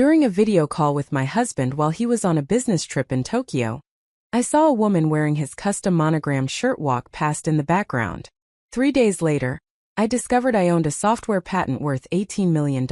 During a video call with my husband while he was on a business trip in Tokyo, I saw a woman wearing his custom monogrammed shirt walk past in the background. 3 days later, I discovered I owned a software patent worth $18 million,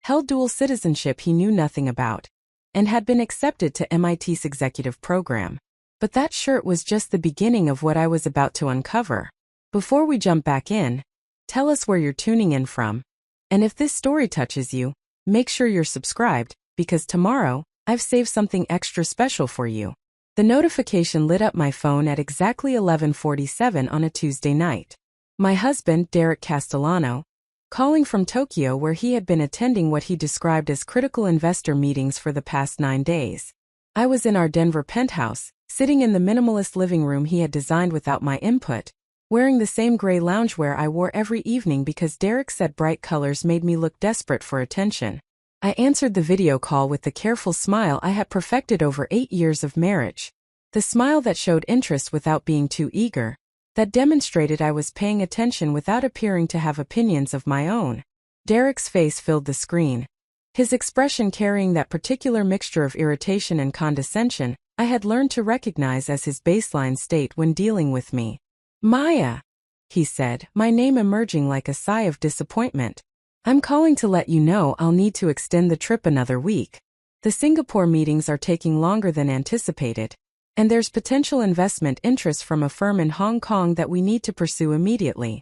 held dual citizenship he knew nothing about, and had been accepted to MIT's executive program. But that shirt was just the beginning of what I was about to uncover. Before we jump back in, tell us where you're tuning in from. And if this story touches you, make sure you're subscribed, because tomorrow, I've saved something extra special for you. The notification lit up my phone at exactly 11:47 on a Tuesday night. My husband, Derek Castellano, calling from Tokyo where he had been attending what he described as critical investor meetings for the past 9 days. I was in our Denver penthouse, sitting in the minimalist living room he had designed without my input, wearing the same gray loungewear I wore every evening because Derek said bright colors made me look desperate for attention. I answered the video call with the careful smile I had perfected over 8 years of marriage. The smile that showed interest without being too eager, that demonstrated I was paying attention without appearing to have opinions of my own. Derek's face filled the screen, his expression carrying that particular mixture of irritation and condescension I had learned to recognize as his baseline state when dealing with me. "Maya," he said, my name emerging like a sigh of disappointment. "I'm calling to let you know I'll need to extend the trip another week. The Singapore meetings are taking longer than anticipated, and there's potential investment interest from a firm in Hong Kong that we need to pursue immediately."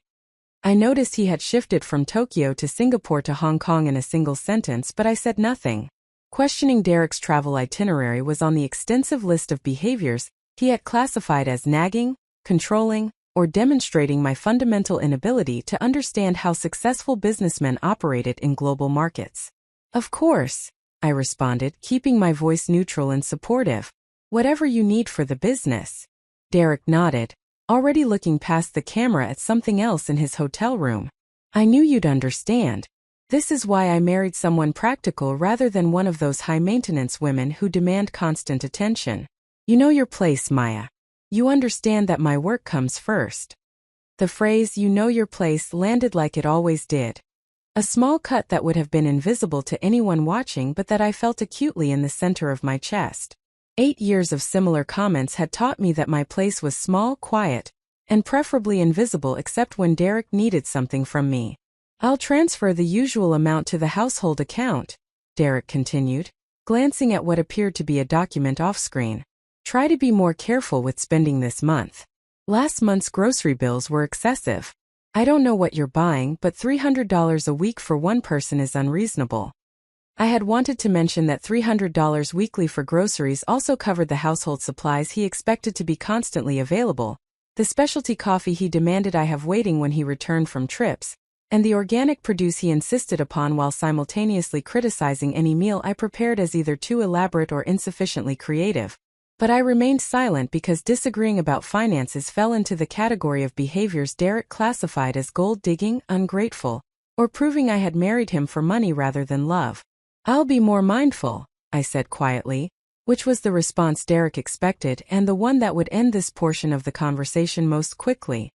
I noticed he had shifted from Tokyo to Singapore to Hong Kong in a single sentence, but I said nothing. Questioning Derek's travel itinerary was on the extensive list of behaviors he had classified as nagging, controlling, or demonstrating my fundamental inability to understand how successful businessmen operated in global markets. "Of course," I responded, keeping my voice neutral and supportive. "Whatever you need for the business." Derek nodded, already looking past the camera at something else in his hotel room. "I knew you'd understand. This is why I married someone practical rather than one of those high-maintenance women who demand constant attention. You know your place, Maya. You understand that my work comes first." The phrase, "you know your place," landed like it always did. A small cut that would have been invisible to anyone watching but that I felt acutely in the center of my chest. 8 years of similar comments had taught me that my place was small, quiet, and preferably invisible except when Derek needed something from me. "I'll transfer the usual amount to the household account," Derek continued, glancing at what appeared to be a document off-screen. "Try to be more careful with spending this month. Last month's grocery bills were excessive. I don't know what you're buying, but $300 a week for one person is unreasonable." I had wanted to mention that $300 weekly for groceries also covered the household supplies he expected to be constantly available, the specialty coffee he demanded I have waiting when he returned from trips, and the organic produce he insisted upon while simultaneously criticizing any meal I prepared as either too elaborate or insufficiently creative. But I remained silent because disagreeing about finances fell into the category of behaviors Derek classified as gold-digging, ungrateful, or proving I had married him for money rather than love. "I'll be more mindful," I said quietly, which was the response Derek expected and the one that would end this portion of the conversation most quickly.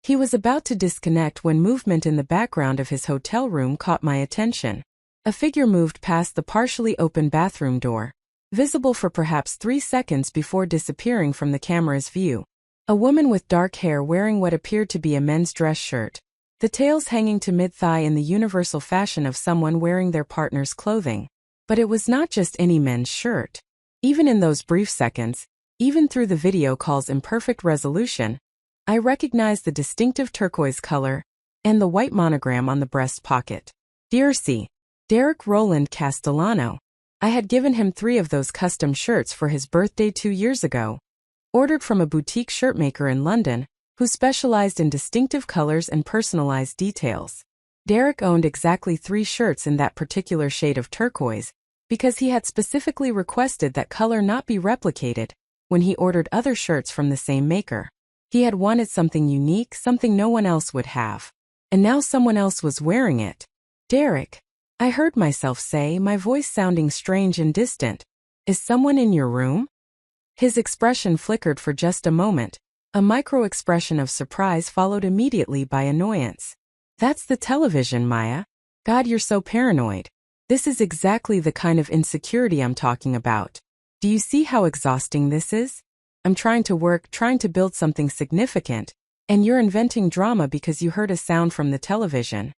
He was about to disconnect when movement in the background of his hotel room caught my attention. A figure moved past the partially open bathroom door, visible for perhaps 3 seconds before disappearing from the camera's view. A woman with dark hair wearing what appeared to be a men's dress shirt, the tails hanging to mid-thigh in the universal fashion of someone wearing their partner's clothing. But it was not just any men's shirt. Even in those brief seconds, even through the video call's imperfect resolution, I recognized the distinctive turquoise color and the white monogram on the breast pocket. "Dear C. Derek Roland Castellano." I had given him 3 of those custom shirts for his birthday 2 years ago, ordered from a boutique shirtmaker in London, who specialized in distinctive colors and personalized details. Derek owned exactly 3 shirts in that particular shade of turquoise, because he had specifically requested that color not be replicated when he ordered other shirts from the same maker. He had wanted something unique, something no one else would have. And now someone else was wearing it. "Derek," I heard myself say, my voice sounding strange and distant, "is someone in your room?" His expression flickered for just a moment. A micro-expression of surprise followed immediately by annoyance. "That's the television, Maya. God, you're so paranoid." This is exactly the kind of insecurity I'm talking about. Do you see how exhausting this is? I'm trying to work, trying to build something significant, and you're inventing drama because you heard a sound from the television.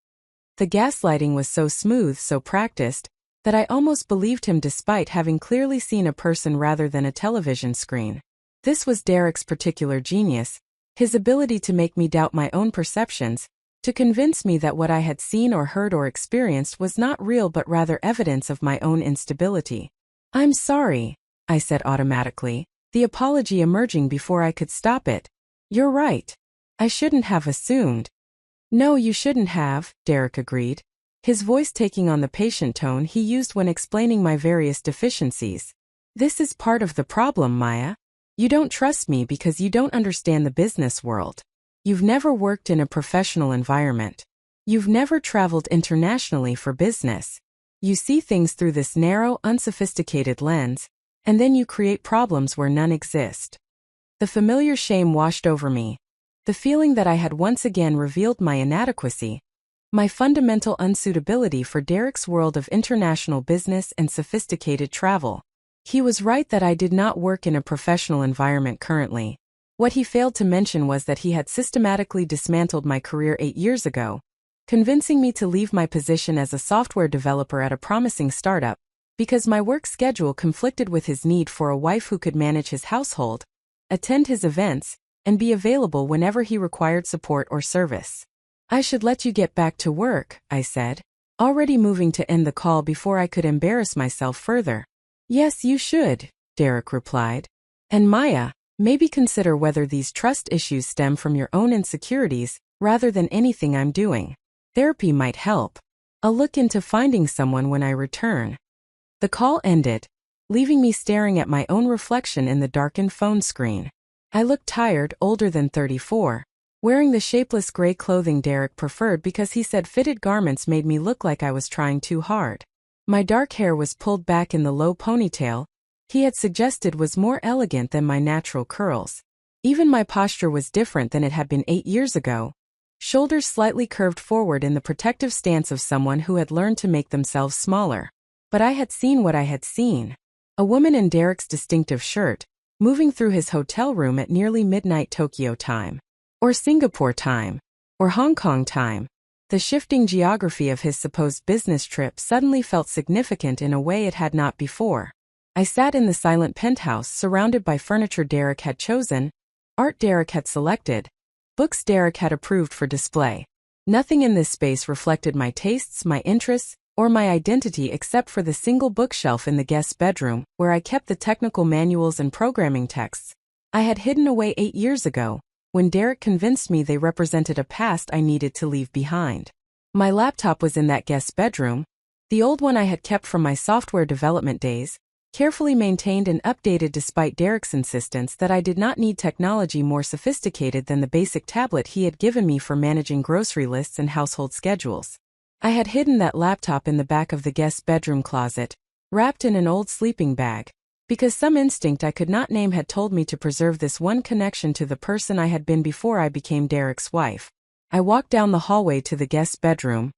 The gaslighting was so smooth, so practiced, that I almost believed him despite having clearly seen a person rather than a television screen. This was Derek's particular genius, his ability to make me doubt my own perceptions, to convince me that what I had seen or heard or experienced was not real but rather evidence of my own instability. "I'm sorry," I said automatically, the apology emerging before I could stop it. "You're right. I shouldn't have assumed." "No, you shouldn't have," Derek agreed, his voice taking on the patient tone he used when explaining my various deficiencies. "This is part of the problem, Maya. You don't trust me because you don't understand the business world. You've never worked in a professional environment. You've never traveled internationally for business. You see things through this narrow, unsophisticated lens, and then you create problems where none exist." The familiar shame washed over me. The feeling that I had once again revealed my inadequacy, my fundamental unsuitability for Derek's world of international business and sophisticated travel. He was right that I did not work in a professional environment currently. What he failed to mention was that he had systematically dismantled my career 8 years ago, convincing me to leave my position as a software developer at a promising startup, because my work schedule conflicted with his need for a wife who could manage his household, attend his events, and be available whenever he required support or service. "I should let you get back to work," I said, already moving to end the call before I could embarrass myself further. "Yes, you should," Derek replied. "And Maya, maybe consider whether these trust issues stem from your own insecurities rather than anything I'm doing. Therapy might help. I'll look into finding someone when I return." The call ended, leaving me staring at my own reflection in the darkened phone screen. I looked tired, older than 34, wearing the shapeless gray clothing Derek preferred because he said fitted garments made me look like I was trying too hard. My dark hair was pulled back in the low ponytail he had suggested was more elegant than my natural curls. Even my posture was different than it had been 8 years ago, shoulders slightly curved forward in the protective stance of someone who had learned to make themselves smaller. But I had seen what I had seen. A woman in Derek's distinctive shirt, moving through his hotel room at nearly midnight Tokyo time. Or Singapore time. Or Hong Kong time. The shifting geography of his supposed business trip suddenly felt significant in a way it had not before. I sat in the silent penthouse surrounded by furniture Derek had chosen, art Derek had selected, books Derek had approved for display. Nothing in this space reflected my tastes, my interests, or my identity except for the single bookshelf in the guest's bedroom, where I kept the technical manuals and programming texts I had hidden away 8 years ago, when Derek convinced me they represented a past I needed to leave behind. My laptop was in that guest's bedroom, the old one I had kept from my software development days, carefully maintained and updated despite Derek's insistence that I did not need technology more sophisticated than the basic tablet he had given me for managing grocery lists and household schedules. I had hidden that laptop in the back of the guest's bedroom closet, wrapped in an old sleeping bag, because some instinct I could not name had told me to preserve this one connection to the person I had been before I became Derek's wife. I walked down the hallway to the guest's bedroom,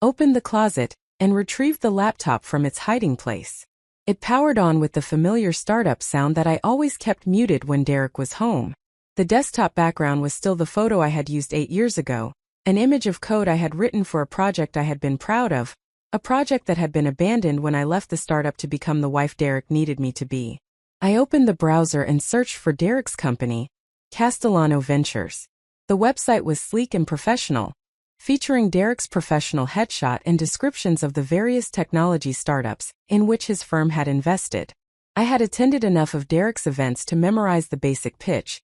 opened the closet, and retrieved the laptop from its hiding place. It powered on with the familiar startup sound that I always kept muted when Derek was home. The desktop background was still the photo I had used 8 years ago, an image of code I had written for a project I had been proud of, a project that had been abandoned when I left the startup to become the wife Derek needed me to be. I opened the browser and searched for Derek's company, Castellano Ventures. The website was sleek and professional, featuring Derek's professional headshot and descriptions of the various technology startups in which his firm had invested. I had attended enough of Derek's events to memorize the basic pitch.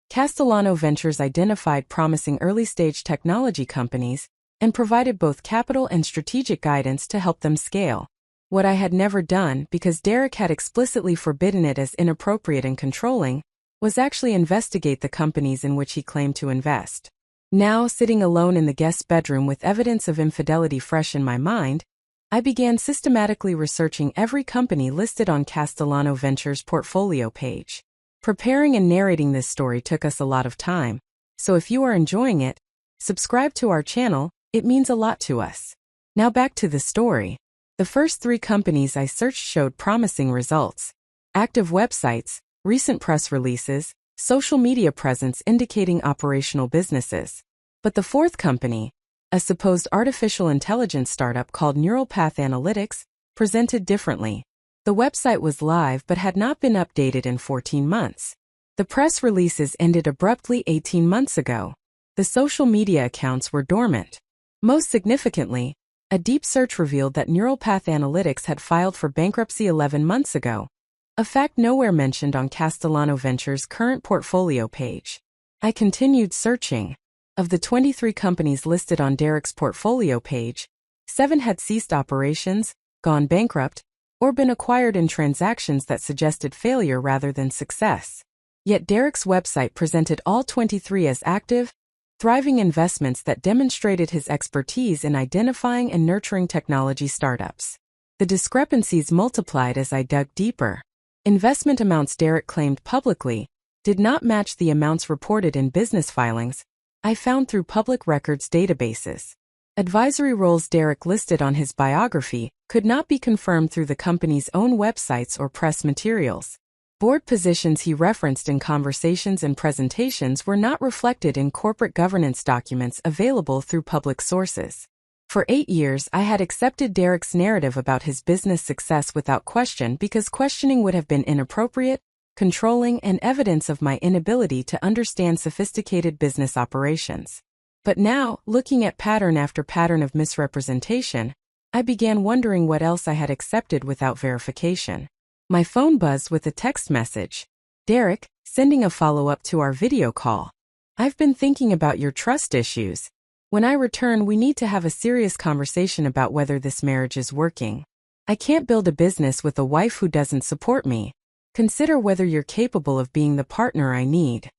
Castellano Ventures identified promising early-stage technology companies and provided both capital and strategic guidance to help them scale. What I had never done, because Derek had explicitly forbidden it as inappropriate and controlling, was actually investigate the companies in which he claimed to invest. Now, sitting alone in the guest's bedroom with evidence of infidelity fresh in my mind, I began systematically researching every company listed on Castellano Ventures' portfolio page. Preparing and narrating this story took us a lot of time, so if you are enjoying it, subscribe to our channel, it means a lot to us. Now back to the story. The first 3 companies I searched showed promising results. Active websites, recent press releases, social media presence indicating operational businesses. But the 4th company, a supposed artificial intelligence startup called Neural Path Analytics, presented differently. The website was live but had not been updated in 14 months. The press releases ended abruptly 18 months ago. The social media accounts were dormant. Most significantly, a deep search revealed that Neural Path Analytics had filed for bankruptcy 11 months ago, a fact nowhere mentioned on Castellano Ventures' current portfolio page. I continued searching. Of the 23 companies listed on Derek's portfolio page, 7 had ceased operations, gone bankrupt, or been acquired in transactions that suggested failure rather than success. Yet Derek's website presented all 23 as active, thriving investments that demonstrated his expertise in identifying and nurturing technology startups. The discrepancies multiplied as I dug deeper. Investment amounts Derek claimed publicly did not match the amounts reported in business filings I found through public records databases. Advisory roles Derek listed on his biography could not be confirmed through the company's own websites or press materials. Board positions he referenced in conversations and presentations were not reflected in corporate governance documents available through public sources. For 8 years, I had accepted Derek's narrative about his business success without question because questioning would have been inappropriate, controlling, and evidence of my inability to understand sophisticated business operations. But now, looking at pattern after pattern of misrepresentation, I began wondering what else I had accepted without verification. My phone buzzed with a text message. Derek, sending a follow-up to our video call. I've been thinking about your trust issues. When I return, we need to have a serious conversation about whether this marriage is working. I can't build a business with a wife who doesn't support me. Consider whether you're capable of being the partner I need.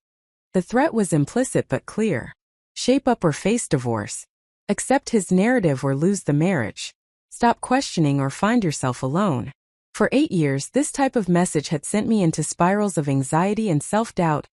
The threat was implicit but clear. Shape up or face divorce. Accept his narrative or lose the marriage. Stop questioning or find yourself alone. For 8 years, this type of message had sent me into spirals of anxiety and self-doubt,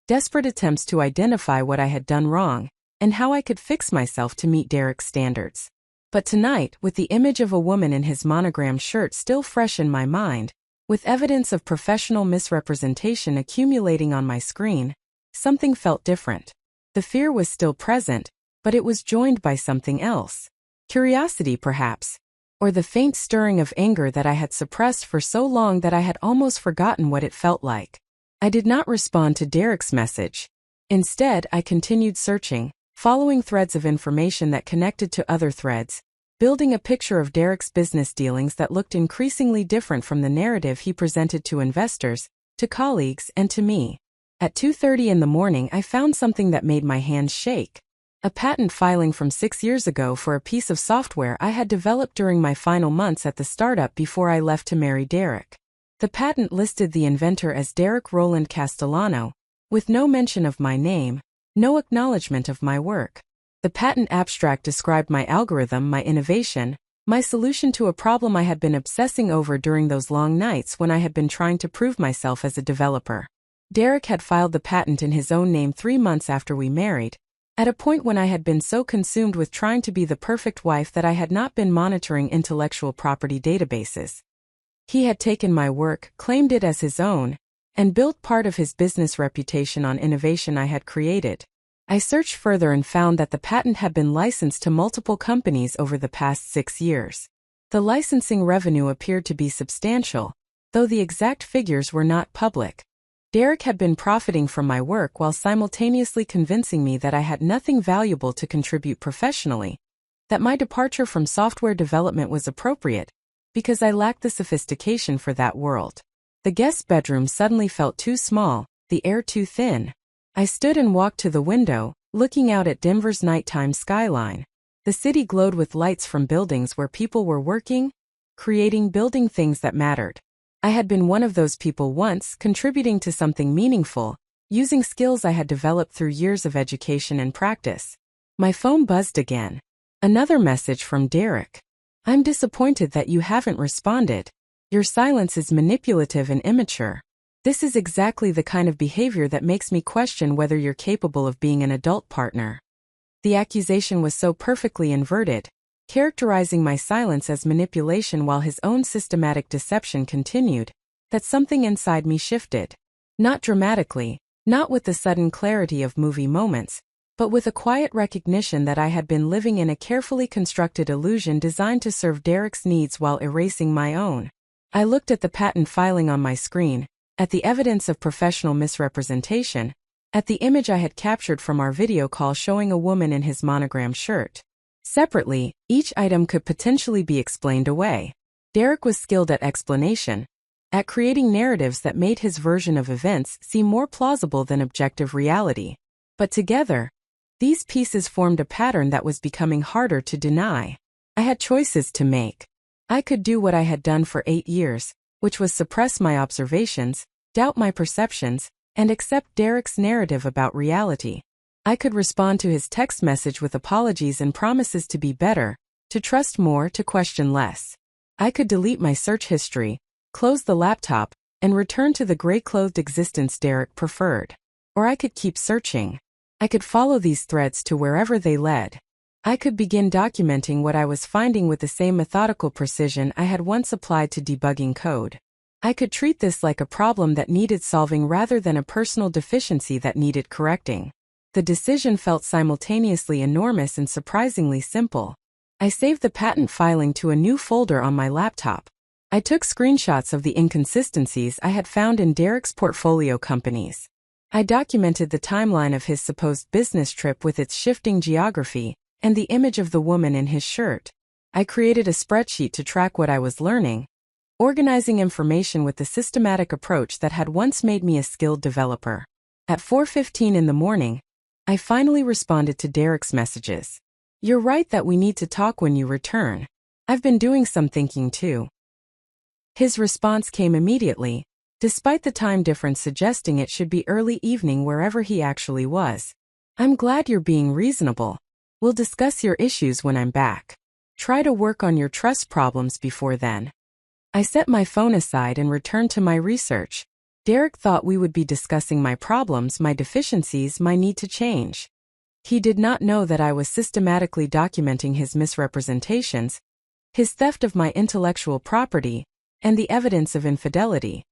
desperate attempts to identify what I had done wrong, and how I could fix myself to meet Derek's standards. But tonight, with the image of a woman in his monogrammed shirt still fresh in my mind, with evidence of professional misrepresentation accumulating on my screen, something felt different. The fear was still present, but it was joined by something else. Curiosity, perhaps. Or the faint stirring of anger that I had suppressed for so long that I had almost forgotten what it felt like. I did not respond to Derek's message. Instead, I continued searching, following threads of information that connected to other threads, building a picture of Derek's business dealings that looked increasingly different from the narrative he presented to investors, to colleagues, and to me. At 2:30 in the morning, I found something that made my hands shake. A patent filing from 6 years ago for a piece of software I had developed during my final months at the startup before I left to marry Derek. The patent listed the inventor as Derek Roland Castellano, with no mention of my name, no acknowledgement of my work. The patent abstract described my algorithm, my innovation, my solution to a problem I had been obsessing over during those long nights when I had been trying to prove myself as a developer. Derek had filed the patent in his own name 3 months after we married, at a point when I had been so consumed with trying to be the perfect wife that I had not been monitoring intellectual property databases. He had taken my work, claimed it as his own, and built part of his business reputation on innovation I had created. I searched further and found that the patent had been licensed to multiple companies over the past 6 years. The licensing revenue appeared to be substantial, though the exact figures were not public. Derek had been profiting from my work while simultaneously convincing me that I had nothing valuable to contribute professionally, that my departure from software development was appropriate, because I lacked the sophistication for that world. The guest bedroom suddenly felt too small, the air too thin. I stood and walked to the window, looking out at Denver's nighttime skyline. The city glowed with lights from buildings where people were working, building things that mattered. I had been one of those people once, contributing to something meaningful, using skills I had developed through years of education and practice. My phone buzzed again. Another message from Derek. I'm disappointed that you haven't responded. Your silence is manipulative and immature. This is exactly the kind of behavior that makes me question whether you're capable of being an adult partner. The accusation was so perfectly inverted. characterizing my silence as manipulation while his own systematic deception continued, that something inside me shifted. Not dramatically, not with the sudden clarity of movie moments, but with a quiet recognition that I had been living in a carefully constructed illusion designed to serve Derek's needs while erasing my own. I looked at the patent filing on my screen, at the evidence of professional misrepresentation, at the image I had captured from our video call showing a woman in his monogram shirt. Separately, each item could potentially be explained away. Derek was skilled at explanation, at creating narratives that made his version of events seem more plausible than objective reality. But together, these pieces formed a pattern that was becoming harder to deny. I had choices to make. I could do what I had done for 8 years, which was suppress my observations, doubt my perceptions, and accept Derek's narrative about reality. I could respond to his text message with apologies and promises to be better, to trust more, to question less. I could delete my search history, close the laptop, and return to the gray-clothed existence Derek preferred. Or I could keep searching. I could follow these threads to wherever they led. I could begin documenting what I was finding with the same methodical precision I had once applied to debugging code. I could treat this like a problem that needed solving rather than a personal deficiency that needed correcting. The decision felt simultaneously enormous and surprisingly simple. I saved the patent filing to a new folder on my laptop. I took screenshots of the inconsistencies I had found in Derek's portfolio companies. I documented the timeline of his supposed business trip with its shifting geography, and the image of the woman in his shirt. I created a spreadsheet to track what I was learning, organizing information with the systematic approach that had once made me a skilled developer. At 4:15 in the morning, I finally responded to Derek's messages. "You're right that we need to talk when you return. I've been doing some thinking too." His response came immediately, despite the time difference suggesting it should be early evening wherever he actually was. "I'm glad you're being reasonable. We'll discuss your issues when I'm back. Try to work on your trust problems before then." I set my phone aside and returned to my research. Derek thought we would be discussing my problems, my deficiencies, my need to change. He did not know that I was systematically documenting his misrepresentations, his theft of my intellectual property, and the evidence of infidelity.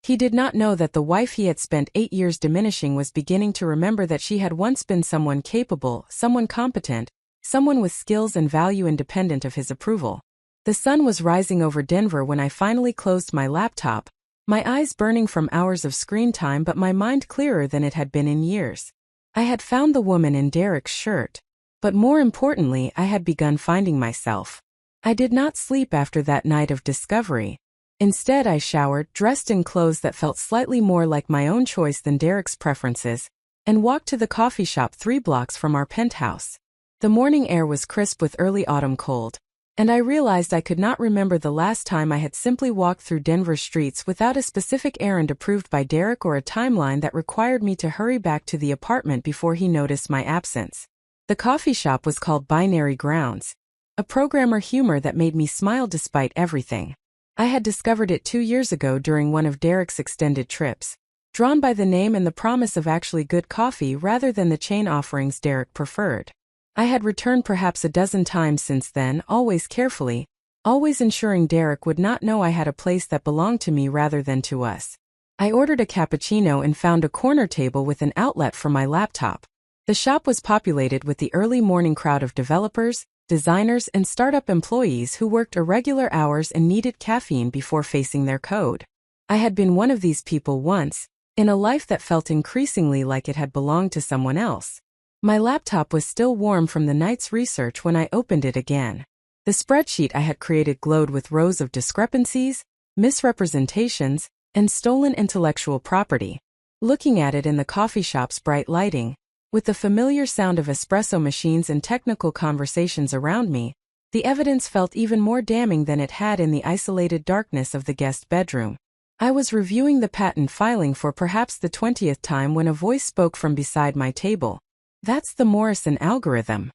He did not know that the wife he had spent 8 years diminishing was beginning to remember that she had once been someone capable, someone competent, someone with skills and value independent of his approval. The sun was rising over Denver when I finally closed my laptop, my eyes burning from hours of screen time but my mind clearer than it had been in years. I had found the woman in Derek's shirt, but more importantly, I had begun finding myself. I did not sleep after that night of discovery. Instead, I showered, dressed in clothes that felt slightly more like my own choice than Derek's preferences, and walked to the coffee shop 3 blocks from our penthouse. The morning air was crisp with early autumn cold, and I realized I could not remember the last time I had simply walked through Denver streets without a specific errand approved by Derek or a timeline that required me to hurry back to the apartment before he noticed my absence. The coffee shop was called Binary Grounds, a programmer humor that made me smile despite everything. I had discovered it 2 years ago during one of Derek's extended trips, drawn by the name and the promise of actually good coffee rather than the chain offerings Derek preferred. I had returned perhaps a dozen times since then, always carefully, always ensuring Derek would not know I had a place that belonged to me rather than to us. I ordered a cappuccino and found a corner table with an outlet for my laptop. The shop was populated with the early morning crowd of developers, designers, and startup employees who worked irregular hours and needed caffeine before facing their code. I had been one of these people once, in a life that felt increasingly like it had belonged to someone else. My laptop was still warm from the night's research when I opened it again. The spreadsheet I had created glowed with rows of discrepancies, misrepresentations, and stolen intellectual property. Looking at it in the coffee shop's bright lighting, with the familiar sound of espresso machines and technical conversations around me, the evidence felt even more damning than it had in the isolated darkness of the guest bedroom. I was reviewing the patent filing for perhaps the 20th time when a voice spoke from beside my table. "That's the Morrison algorithm."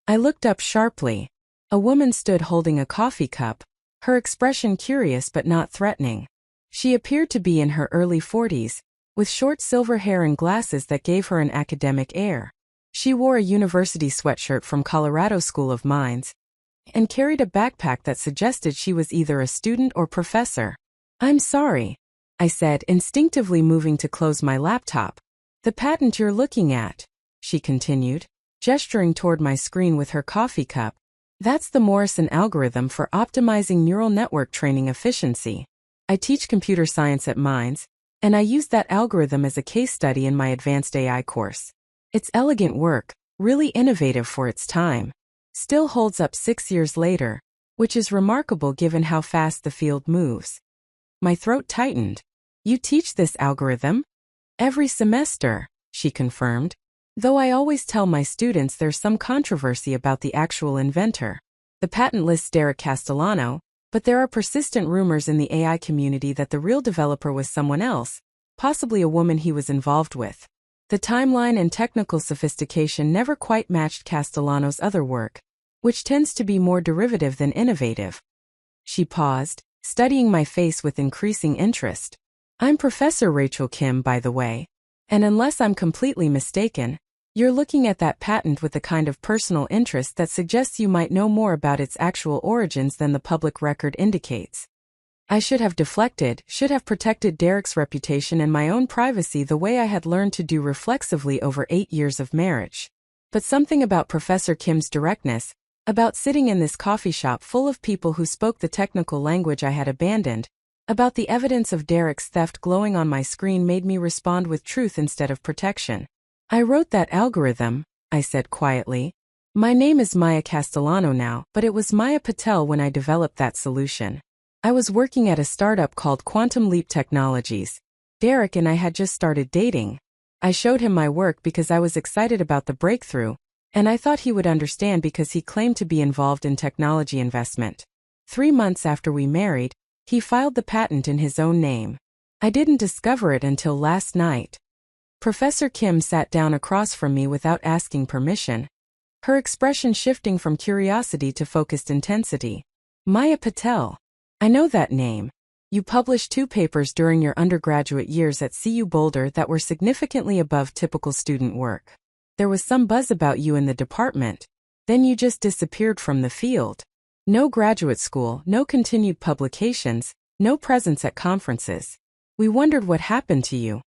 I looked up sharply. A woman stood holding a coffee cup, her expression curious but not threatening. She appeared to be in her early 40s, with short silver hair and glasses that gave her an academic air. She wore a university sweatshirt from Colorado School of Mines, and carried a backpack that suggested she was either a student or professor. "I'm sorry," I said, instinctively moving to close my laptop. "The patent you're looking at," she continued, gesturing toward my screen with her coffee cup, "that's the Morrison algorithm for optimizing neural network training efficiency. I teach computer science at Mines, and I used that algorithm as a case study in my advanced AI course. It's elegant work, really innovative for its time. Still holds up 6 years later, which is remarkable given how fast the field moves." My throat tightened. "You teach this algorithm?" "Every semester," she confirmed, "though I always tell my students there's some controversy about the actual inventor. The patent lists Derek Castellano, but there are persistent rumors in the AI community that the real developer was someone else, possibly a woman he was involved with. The timeline and technical sophistication never quite matched Castellano's other work, which tends to be more derivative than innovative." She paused, studying my face with increasing interest. "I'm Professor Rachel Kim, by the way, and unless I'm completely mistaken, you're looking at that patent with a kind of personal interest that suggests you might know more about its actual origins than the public record indicates." I should have deflected, should have protected Derek's reputation and my own privacy the way I had learned to do reflexively over 8 years of marriage. But something about Professor Kim's directness, about sitting in this coffee shop full of people who spoke the technical language I had abandoned, about the evidence of Derek's theft glowing on my screen made me respond with truth instead of protection. "I wrote that algorithm," I said quietly. "My name is Maya Castellano now, but it was Maya Patel when I developed that solution. I was working at a startup called Quantum Leap Technologies. Derek and I had just started dating. I showed him my work because I was excited about the breakthrough, and I thought he would understand because he claimed to be involved in technology investment. 3 months after we married, he filed the patent in his own name. I didn't discover it until last night." Professor Kim sat down across from me without asking permission, her expression shifting from curiosity to focused intensity. "Maya Patel. I know that name. You published 2 papers during your undergraduate years at CU Boulder that were significantly above typical student work. There was some buzz about you in the department. Then you just disappeared from the field. No graduate school, no continued publications, no presence at conferences. We wondered what happened to you."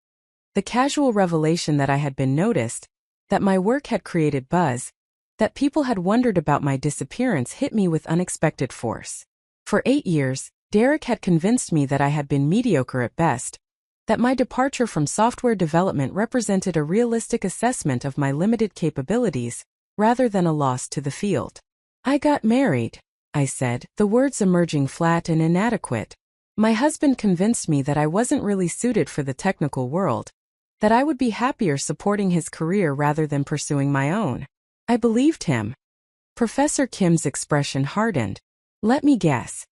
The casual revelation that I had been noticed, that my work had created buzz, that people had wondered about my disappearance hit me with unexpected force. For 8 years, Derek had convinced me that I had been mediocre at best, that my departure from software development represented a realistic assessment of my limited capabilities, rather than a loss to the field. "I got married," I said, the words emerging flat and inadequate. "My husband convinced me that I wasn't really suited for the technical world, that I would be happier supporting his career rather than pursuing my own. I believed him." Professor Kim's expression hardened. "Let me guess.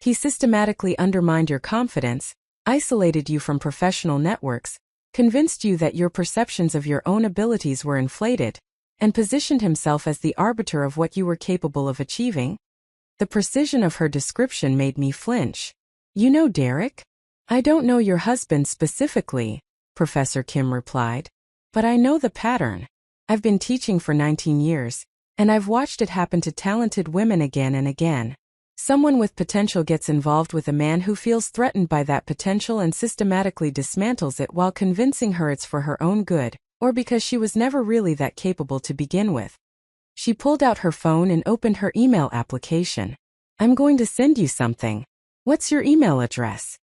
He systematically undermined your confidence, isolated you from professional networks, convinced you that your perceptions of your own abilities were inflated, and positioned himself as the arbiter of what you were capable of achieving?" The precision of her description made me flinch. "You know Derek?" "I don't know your husband specifically," Professor Kim replied, "but I know the pattern. I've been teaching for 19 years, and I've watched it happen to talented women again and again. Someone with potential gets involved with a man who feels threatened by that potential and systematically dismantles it while convincing her it's for her own good, or because she was never really that capable to begin with." She pulled out her phone and opened her email application. "I'm going to send you something. What's your email address?"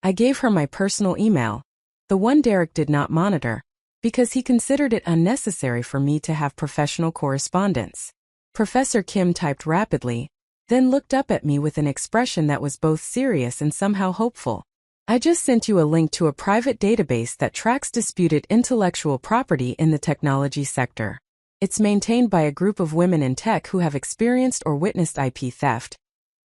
I gave her my personal email, the one Derek did not monitor, because he considered it unnecessary for me to have professional correspondence. Professor Kim typed rapidly, then looked up at me with an expression that was both serious and somehow hopeful. "I just sent you a link to a private database that tracks disputed intellectual property in the technology sector. It's maintained by a group of women in tech who have experienced or witnessed IP theft,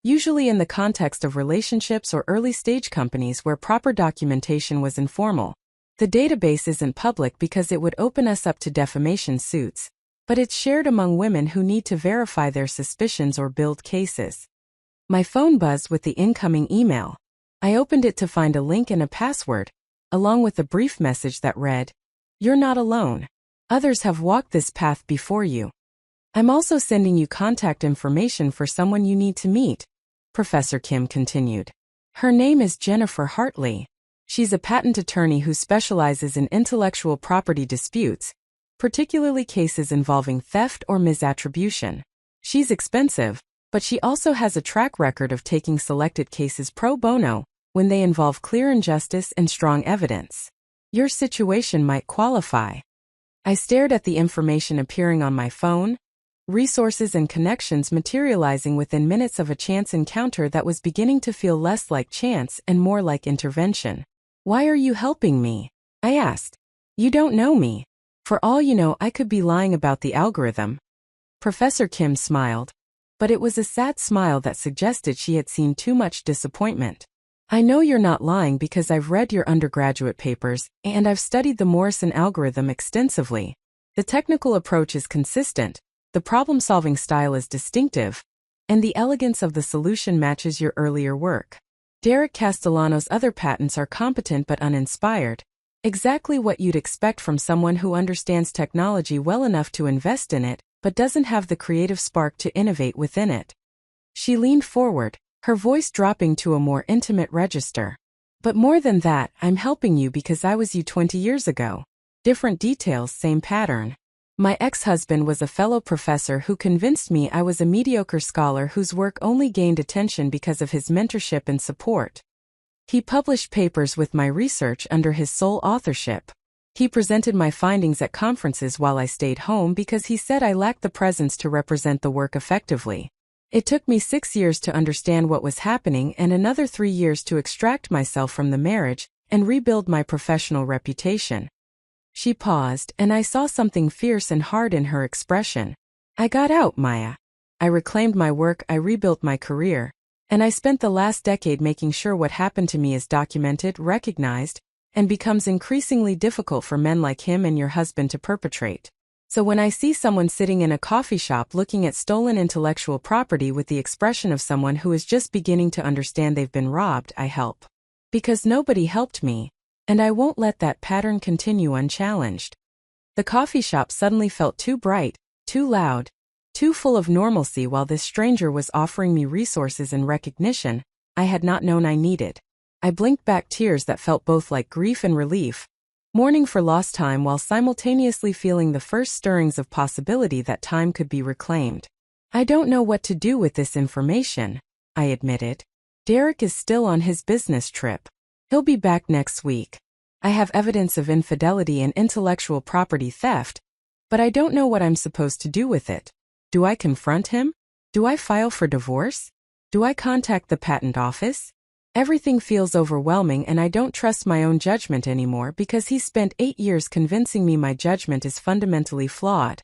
usually in the context of relationships or early-stage companies where proper documentation was informal. The database isn't public because it would open us up to defamation suits, but it's shared among women who need to verify their suspicions or build cases." My phone buzzed with the incoming email. I opened it to find a link and a password, along with a brief message that read, "You're not alone. Others have walked this path before you." I'm also sending you contact information for someone you need to meet, Professor Kim continued. Her name is Jennifer Hartley. She's a patent attorney who specializes in intellectual property disputes, particularly cases involving theft or misattribution. She's expensive, but she also has a track record of taking selected cases pro bono when they involve clear injustice and strong evidence. Your situation might qualify. I stared at the information appearing on my phone, resources and connections materializing within minutes of a chance encounter that was beginning to feel less like chance and more like intervention. Why are you helping me? I asked. You don't know me. For all you know, I could be lying about the algorithm. Professor Kim smiled, but it was a sad smile that suggested she had seen too much disappointment. I know you're not lying because I've read your undergraduate papers, and I've studied the Morrison algorithm extensively. The technical approach is consistent, the problem-solving style is distinctive, and the elegance of the solution matches your earlier work. Derek Castellano's other patents are competent but uninspired, exactly what you'd expect from someone who understands technology well enough to invest in it, but doesn't have the creative spark to innovate within it. She leaned forward, her voice dropping to a more intimate register. But more than that, I'm helping you because I was you 20 years ago. Different details, same pattern. My ex-husband was a fellow professor who convinced me I was a mediocre scholar whose work only gained attention because of his mentorship and support. He published papers with my research under his sole authorship. He presented my findings at conferences while I stayed home because he said I lacked the presence to represent the work effectively. It took me 6 years to understand what was happening and another 3 years to extract myself from the marriage and rebuild my professional reputation. She paused, and I saw something fierce and hard in her expression. I got out, Maya. I reclaimed my work, I rebuilt my career, and I spent the last decade making sure what happened to me is documented, recognized, and becomes increasingly difficult for men like him and your husband to perpetrate. So when I see someone sitting in a coffee shop looking at stolen intellectual property with the expression of someone who is just beginning to understand they've been robbed, I help. Because nobody helped me. And I won't let that pattern continue unchallenged. The coffee shop suddenly felt too bright, too loud, too full of normalcy while this stranger was offering me resources and recognition I had not known I needed. I blinked back tears that felt both like grief and relief, mourning for lost time while simultaneously feeling the first stirrings of possibility that time could be reclaimed. I don't know what to do with this information, I admitted. Derek is still on his business trip. He'll be back next week. I have evidence of infidelity and intellectual property theft, but I don't know what I'm supposed to do with it. Do I confront him? Do I file for divorce? Do I contact the patent office? Everything feels overwhelming and I don't trust my own judgment anymore because he spent 8 years convincing me my judgment is fundamentally flawed.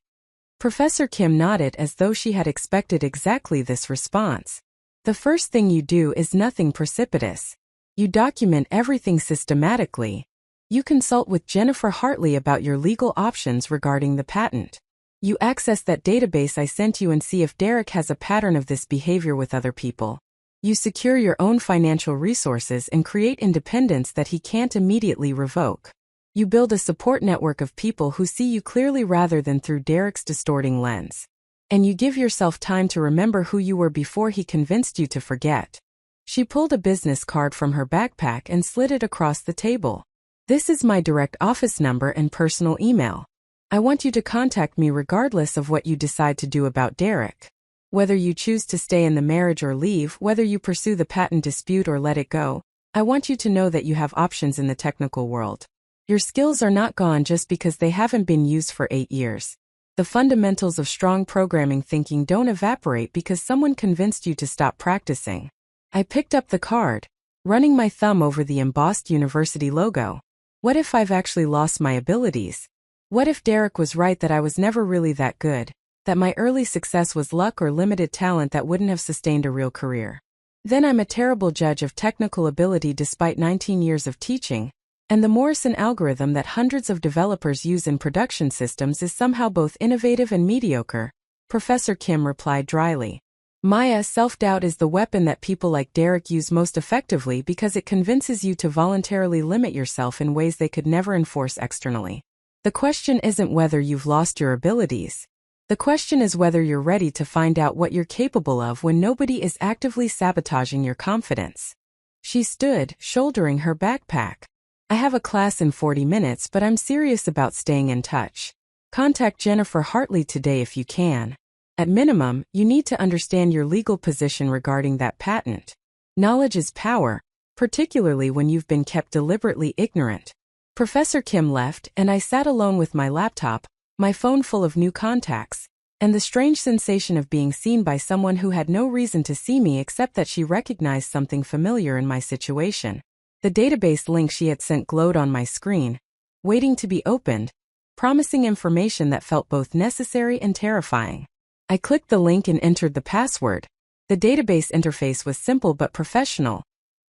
Professor Kim nodded as though she had expected exactly this response. The first thing you do is nothing precipitous. You document everything systematically. You consult with Jennifer Hartley about your legal options regarding the patent. You access that database I sent you and see if Derek has a pattern of this behavior with other people. You secure your own financial resources and create independence that he can't immediately revoke. You build a support network of people who see you clearly rather than through Derek's distorting lens. And you give yourself time to remember who you were before he convinced you to forget. She pulled a business card from her backpack and slid it across the table. This is my direct office number and personal email. I want you to contact me regardless of what you decide to do about Derek. Whether you choose to stay in the marriage or leave, whether you pursue the patent dispute or let it go, I want you to know that you have options in the technical world. Your skills are not gone just because they haven't been used for 8 years. The fundamentals of strong programming thinking don't evaporate because someone convinced you to stop practicing. I picked up the card, running my thumb over the embossed university logo. What if I've actually lost my abilities? What if Derek was right that I was never really that good, that my early success was luck or limited talent that wouldn't have sustained a real career? Then I'm a terrible judge of technical ability despite 19 years of teaching, and the Morrison algorithm that hundreds of developers use in production systems is somehow both innovative and mediocre, Professor Kim replied dryly. Maya, self-doubt is the weapon that people like Derek use most effectively because it convinces you to voluntarily limit yourself in ways they could never enforce externally. The question isn't whether you've lost your abilities. The question is whether you're ready to find out what you're capable of when nobody is actively sabotaging your confidence. She stood, shouldering her backpack. I have a class in 40 minutes, but I'm serious about staying in touch. Contact Jennifer Hartley today if you can. At minimum, you need to understand your legal position regarding that patent. Knowledge is power, particularly when you've been kept deliberately ignorant. Professor Kim left, and I sat alone with my laptop, my phone full of new contacts, and the strange sensation of being seen by someone who had no reason to see me except that she recognized something familiar in my situation. The database link she had sent glowed on my screen, waiting to be opened, promising information that felt both necessary and terrifying. I clicked the link and entered the password. The database interface was simple but professional,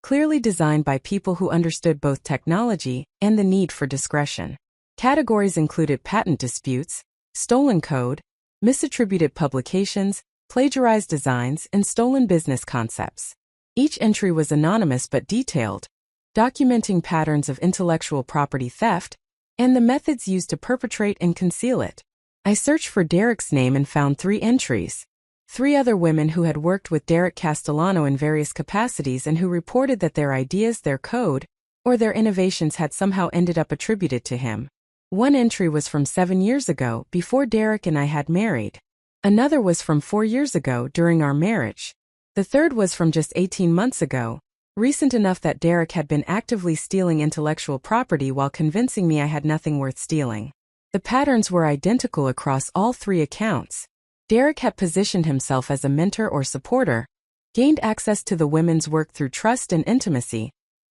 clearly designed by people who understood both technology and the need for discretion. Categories included patent disputes, stolen code, misattributed publications, plagiarized designs, and stolen business concepts. Each entry was anonymous but detailed, documenting patterns of intellectual property theft and the methods used to perpetrate and conceal it. I searched for Derek's name and found 3 entries. 3 other women who had worked with Derek Castellano in various capacities and who reported that their ideas, their code, or their innovations had somehow ended up attributed to him. 1 entry was from 7 years ago, before Derek and I had married. Another was from 4 years ago, during our marriage. The third was from just 18 months ago, recent enough that Derek had been actively stealing intellectual property while convincing me I had nothing worth stealing. The patterns were identical across all 3 accounts. Derek had positioned himself as a mentor or supporter, gained access to the women's work through trust and intimacy,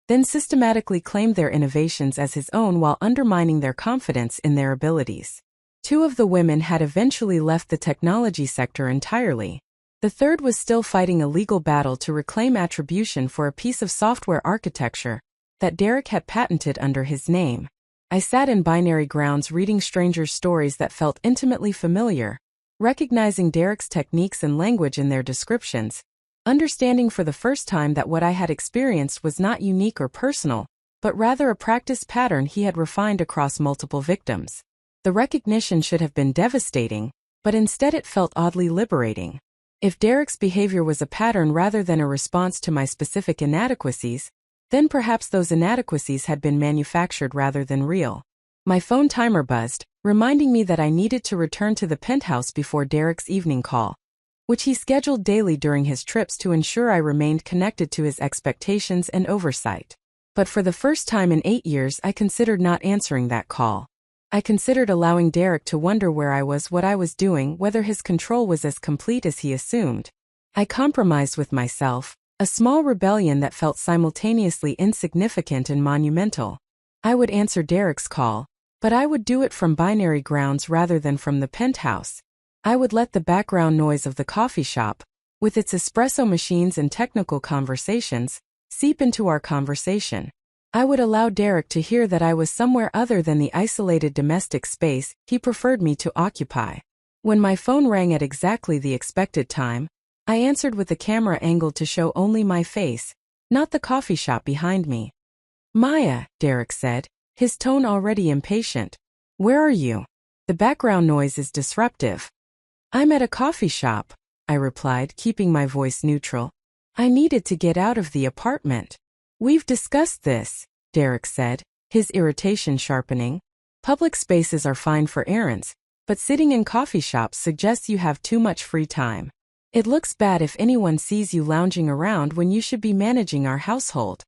then systematically claimed their innovations as his own while undermining their confidence in their abilities. 2 of the women had eventually left the technology sector entirely. The third was still fighting a legal battle to reclaim attribution for a piece of software architecture that Derek had patented under his name. I sat in binary grounds reading strangers' stories that felt intimately familiar, recognizing Derek's techniques and language in their descriptions, understanding for the first time that what I had experienced was not unique or personal, but rather a practice pattern he had refined across multiple victims. The recognition should have been devastating, but instead it felt oddly liberating. If Derek's behavior was a pattern rather than a response to my specific inadequacies, then perhaps those inadequacies had been manufactured rather than real. My phone timer buzzed, reminding me that I needed to return to the penthouse before Derek's evening call, which he scheduled daily during his trips to ensure I remained connected to his expectations and oversight. But for the first time in 8 years, I considered not answering that call. I considered allowing Derek to wonder where I was, what I was doing, whether his control was as complete as he assumed. I compromised with myself, a small rebellion that felt simultaneously insignificant and monumental. I would answer Derek's call, but I would do it from binary grounds rather than from the penthouse. I would let the background noise of the coffee shop, with its espresso machines and technical conversations, seep into our conversation. I would allow Derek to hear that I was somewhere other than the isolated domestic space he preferred me to occupy. When my phone rang at exactly the expected time, I answered with the camera angled to show only my face, not the coffee shop behind me. "Maya," Derek said, his tone already impatient. "Where are you? The background noise is disruptive." "I'm at a coffee shop," I replied, keeping my voice neutral. "I needed to get out of the apartment." "We've discussed this," Derek said, his irritation sharpening. "Public spaces are fine for errands, but sitting in coffee shops suggests you have too much free time. It looks bad if anyone sees you lounging around when you should be managing our household."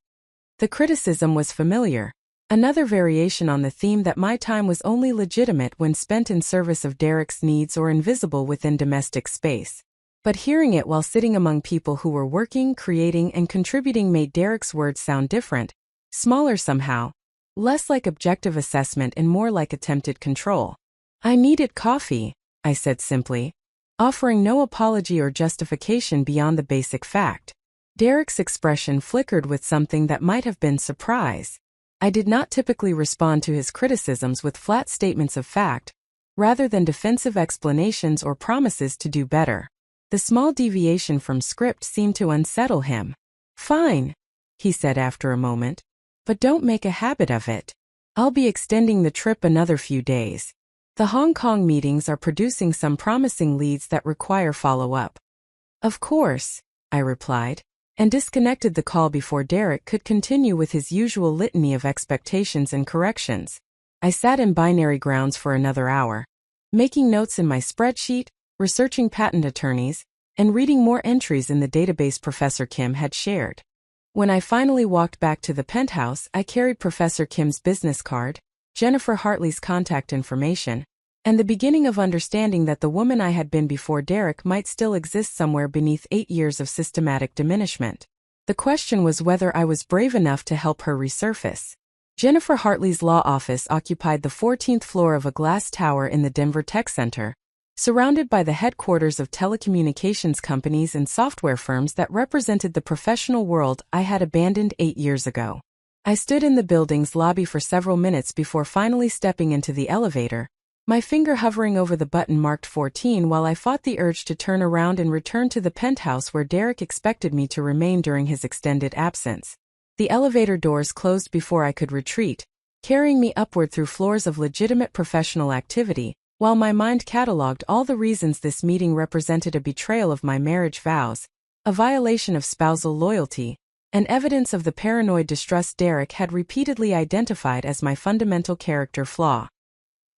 The criticism was familiar, another variation on the theme that my time was only legitimate when spent in service of Derek's needs or invisible within domestic space. But hearing it while sitting among people who were working, creating, and contributing made Derek's words sound different, smaller somehow, less like objective assessment and more like attempted control. "I needed coffee," I said simply, offering no apology or justification beyond the basic fact. Derek's expression flickered with something that might have been surprise. I did not typically respond to his criticisms with flat statements of fact, rather than defensive explanations or promises to do better. The small deviation from script seemed to unsettle him. "Fine," he said after a moment, "but don't make a habit of it. I'll be extending the trip another few days. The Hong Kong meetings are producing some promising leads that require follow-up. Of course, I replied, and disconnected the call before Derek could continue with his usual litany of expectations and corrections. I sat in binary grounds for another hour, making notes in my spreadsheet, researching patent attorneys, and reading more entries in the database Professor Kim had shared. When I finally walked back to the penthouse, I carried Professor Kim's business card, Jennifer Hartley's contact information, and the beginning of understanding that the woman I had been before Derek might still exist somewhere beneath 8 years of systematic diminishment. The question was whether I was brave enough to help her resurface. Jennifer Hartley's law office occupied the 14th floor of a glass tower in the Denver Tech Center, surrounded by the headquarters of telecommunications companies and software firms that represented the professional world I had abandoned 8 years ago. I stood in the building's lobby for several minutes before finally stepping into the elevator, my finger hovering over the button marked 14 while I fought the urge to turn around and return to the penthouse where Derek expected me to remain during his extended absence. The elevator doors closed before I could retreat, carrying me upward through floors of legitimate professional activity, while my mind catalogued all the reasons this meeting represented a betrayal of my marriage vows, a violation of spousal loyalty, and evidence of the paranoid distrust Derek had repeatedly identified as my fundamental character flaw.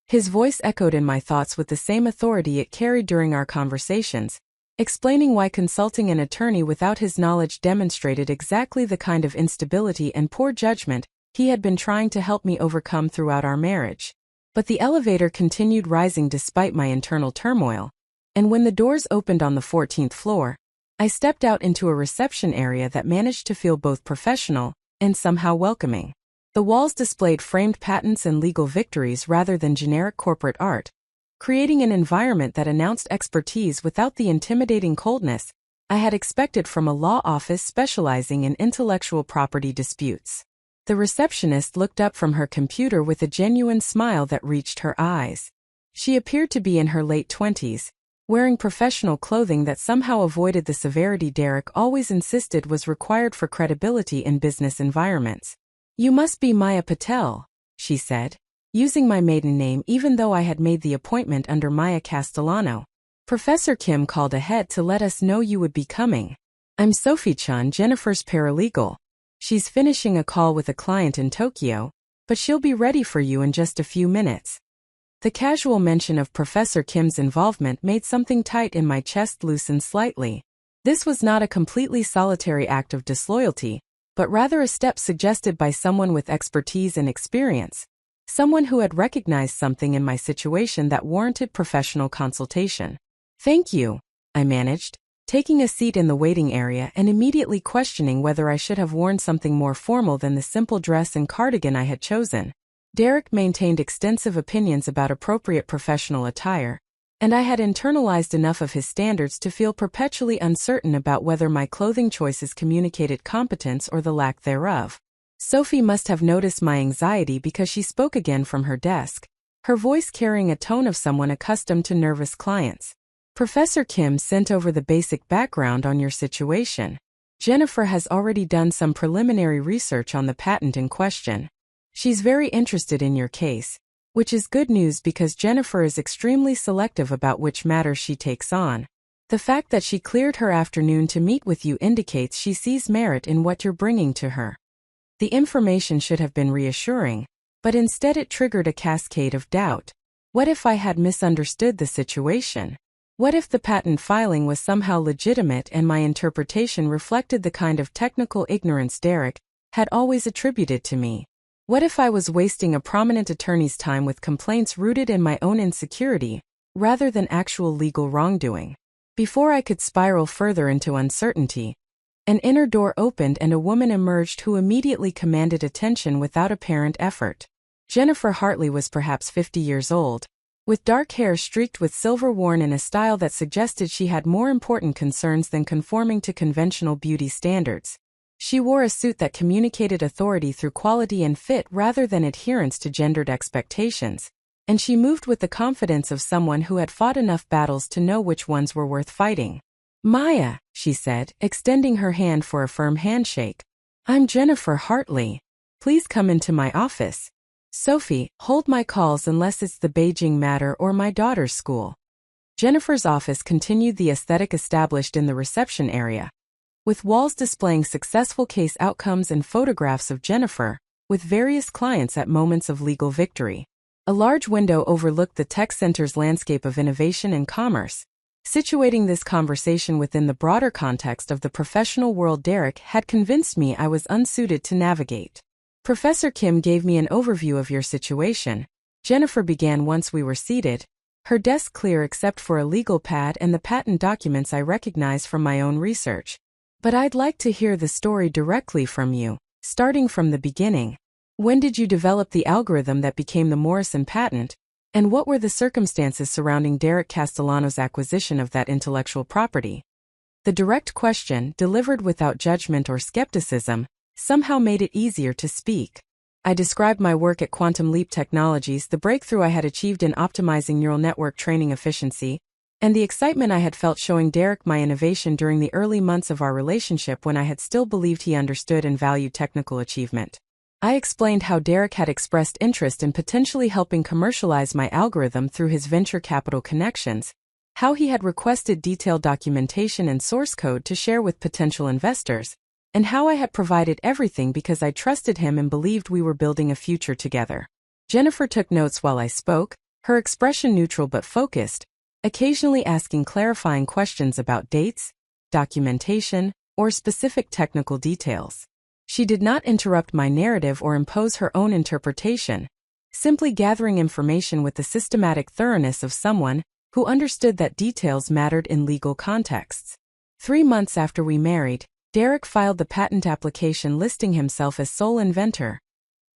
His voice echoed in my thoughts with the same authority it carried during our conversations, explaining why consulting an attorney without his knowledge demonstrated exactly the kind of instability and poor judgment he had been trying to help me overcome throughout our marriage. But the elevator continued rising despite my internal turmoil, and when the doors opened on the 14th floor, I stepped out into a reception area that managed to feel both professional and somehow welcoming. The walls displayed framed patents and legal victories rather than generic corporate art, creating an environment that announced expertise without the intimidating coldness I had expected from a law office specializing in intellectual property disputes. The receptionist looked up from her computer with a genuine smile that reached her eyes. She appeared to be in her late 20s, wearing professional clothing that somehow avoided the severity Derek always insisted was required for credibility in business environments. "You must be Maya Patel," she said, using my maiden name even though I had made the appointment under Maya Castellano. "Professor Kim called ahead to let us know you would be coming. I'm Sophie Chun, Jennifer's paralegal. She's finishing a call with a client in Tokyo, but she'll be ready for you in just a few minutes." The casual mention of Professor Kim's involvement made something tight in my chest loosen slightly. This was not a completely solitary act of disloyalty, but rather a step suggested by someone with expertise and experience, someone who had recognized something in my situation that warranted professional consultation. "Thank you," I managed, taking a seat in the waiting area and immediately questioning whether I should have worn something more formal than the simple dress and cardigan I had chosen. Derek maintained extensive opinions about appropriate professional attire, and I had internalized enough of his standards to feel perpetually uncertain about whether my clothing choices communicated competence or the lack thereof. Sophie must have noticed my anxiety because she spoke again from her desk, her voice carrying a tone of someone accustomed to nervous clients. "Professor Kim sent over the basic background on your situation. Jennifer has already done some preliminary research on the patent in question. She's very interested in your case, which is good news because Jennifer is extremely selective about which matters she takes on. The fact that she cleared her afternoon to meet with you indicates she sees merit in what you're bringing to her." The information should have been reassuring, but instead it triggered a cascade of doubt. What if I had misunderstood the situation? What if the patent filing was somehow legitimate and my interpretation reflected the kind of technical ignorance Derek had always attributed to me? What if I was wasting a prominent attorney's time with complaints rooted in my own insecurity, rather than actual legal wrongdoing? Before I could spiral further into uncertainty, an inner door opened and a woman emerged who immediately commanded attention without apparent effort. Jennifer Hartley was perhaps 50 years old, with dark hair streaked with silver worn in a style that suggested she had more important concerns than conforming to conventional beauty standards. She wore a suit that communicated authority through quality and fit rather than adherence to gendered expectations, and she moved with the confidence of someone who had fought enough battles to know which ones were worth fighting. "Maya," she said, extending her hand for a firm handshake. "I'm Jennifer Hartley. Please come into my office." Sophie, hold my calls unless it's the Beijing matter or my daughter's school. Jennifer's office continued the aesthetic established in the reception area, with walls displaying successful case outcomes and photographs of Jennifer, with various clients at moments of legal victory. A large window overlooked the tech center's landscape of innovation and commerce. Situating this conversation within the broader context of the professional world Derek had convinced me I was unsuited to navigate. Professor Kim gave me an overview of your situation, Jennifer began once we were seated, her desk clear except for a legal pad and the patent documents I recognize from my own research. But I'd like to hear the story directly from you, starting from the beginning. When did you develop the algorithm that became the Morrison patent, and what were the circumstances surrounding Derek Castellano's acquisition of that intellectual property? The direct question, delivered without judgment or skepticism, somehow made it easier to speak. I described my work at Quantum Leap Technologies, the breakthrough I had achieved in optimizing neural network training efficiency, and the excitement I had felt showing Derek my innovation during the early months of our relationship when I had still believed he understood and valued technical achievement. I explained how Derek had expressed interest in potentially helping commercialize my algorithm through his venture capital connections, how he had requested detailed documentation and source code to share with potential investors, and how I had provided everything because I trusted him and believed we were building a future together. Jennifer took notes while I spoke, her expression neutral but focused, occasionally asking clarifying questions about dates, documentation, or specific technical details. She did not interrupt my narrative or impose her own interpretation, simply gathering information with the systematic thoroughness of someone who understood that details mattered in legal contexts. 3 months after we married, Derek filed the patent application listing himself as sole inventor.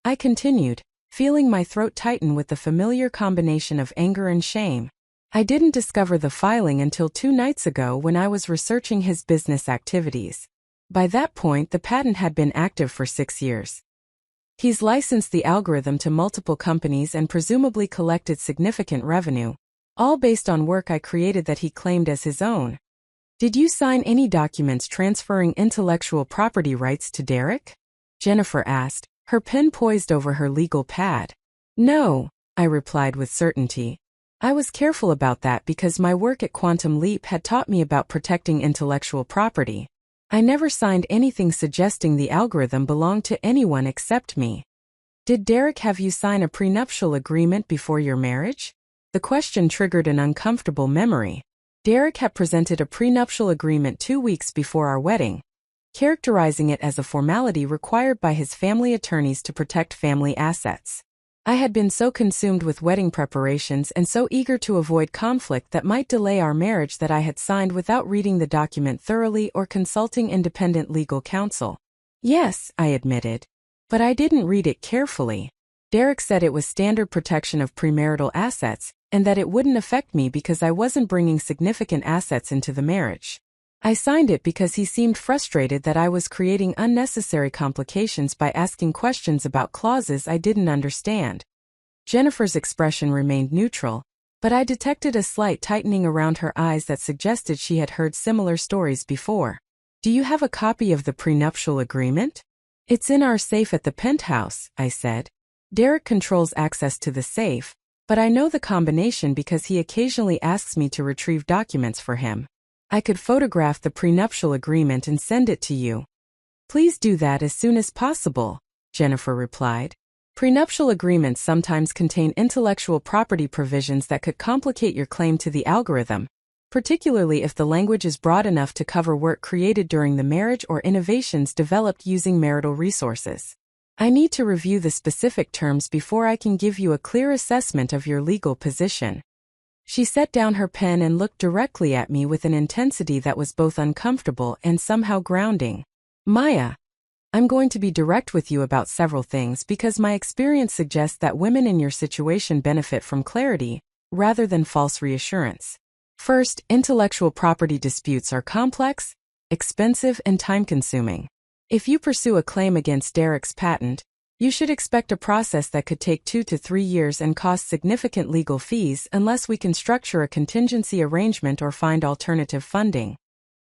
I continued, feeling my throat tighten with the familiar combination of anger and shame. I didn't discover the filing until 2 nights ago when I was researching his business activities. By that point, the patent had been active for 6 years. He's licensed the algorithm to multiple companies and presumably collected significant revenue, all based on work I created that he claimed as his own. Did you sign any documents transferring intellectual property rights to Derek? Jennifer asked, her pen poised over her legal pad. No, I replied with certainty. I was careful about that because my work at Quantum Leap had taught me about protecting intellectual property. I never signed anything suggesting the algorithm belonged to anyone except me. Did Derek have you sign a prenuptial agreement before your marriage? The question triggered an uncomfortable memory. Derek had presented a prenuptial agreement 2 weeks before our wedding, characterizing it as a formality required by his family attorneys to protect family assets. I had been so consumed with wedding preparations and so eager to avoid conflict that might delay our marriage that I had signed without reading the document thoroughly or consulting independent legal counsel. Yes, I admitted. But I didn't read it carefully. Derek said it was standard protection of premarital assets, and that it wouldn't affect me because I wasn't bringing significant assets into the marriage. I signed it because he seemed frustrated that I was creating unnecessary complications by asking questions about clauses I didn't understand. Jennifer's expression remained neutral, but I detected a slight tightening around her eyes that suggested she had heard similar stories before. Do you have a copy of the prenuptial agreement? It's in our safe at the penthouse, I said. Derek controls access to the safe, but I know the combination because he occasionally asks me to retrieve documents for him. I could photograph the prenuptial agreement and send it to you. Please do that as soon as possible, Jennifer replied. Prenuptial agreements sometimes contain intellectual property provisions that could complicate your claim to the algorithm, particularly if the language is broad enough to cover work created during the marriage or innovations developed using marital resources. I need to review the specific terms before I can give you a clear assessment of your legal position. She set down her pen and looked directly at me with an intensity that was both uncomfortable and somehow grounding. Maya, I'm going to be direct with you about several things because my experience suggests that women in your situation benefit from clarity, rather than false reassurance. First, intellectual property disputes are complex, expensive, and time-consuming. If you pursue a claim against Derek's patent, you should expect a process that could take 2 to 3 years and cost significant legal fees unless we can structure a contingency arrangement or find alternative funding.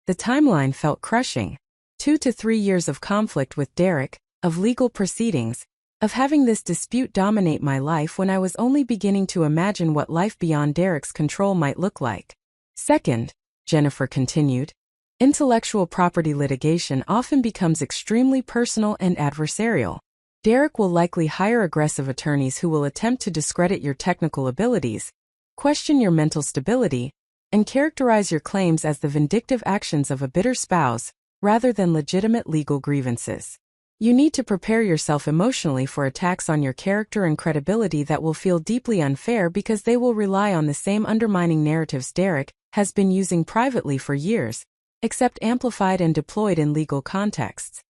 The timeline felt crushing. 2 to 3 years of conflict with Derek, of legal proceedings, of having this dispute dominate my life when I was only beginning to imagine what life beyond Derek's control might look like. Second, Jennifer continued, intellectual property litigation often becomes extremely personal and adversarial. Derek will likely hire aggressive attorneys who will attempt to discredit your technical abilities, question your mental stability, and characterize your claims as the vindictive actions of a bitter spouse, rather than legitimate legal grievances. You need to prepare yourself emotionally for attacks on your character and credibility that will feel deeply unfair because they will rely on the same undermining narratives Derek has been using privately for years, except amplified and deployed in legal contexts.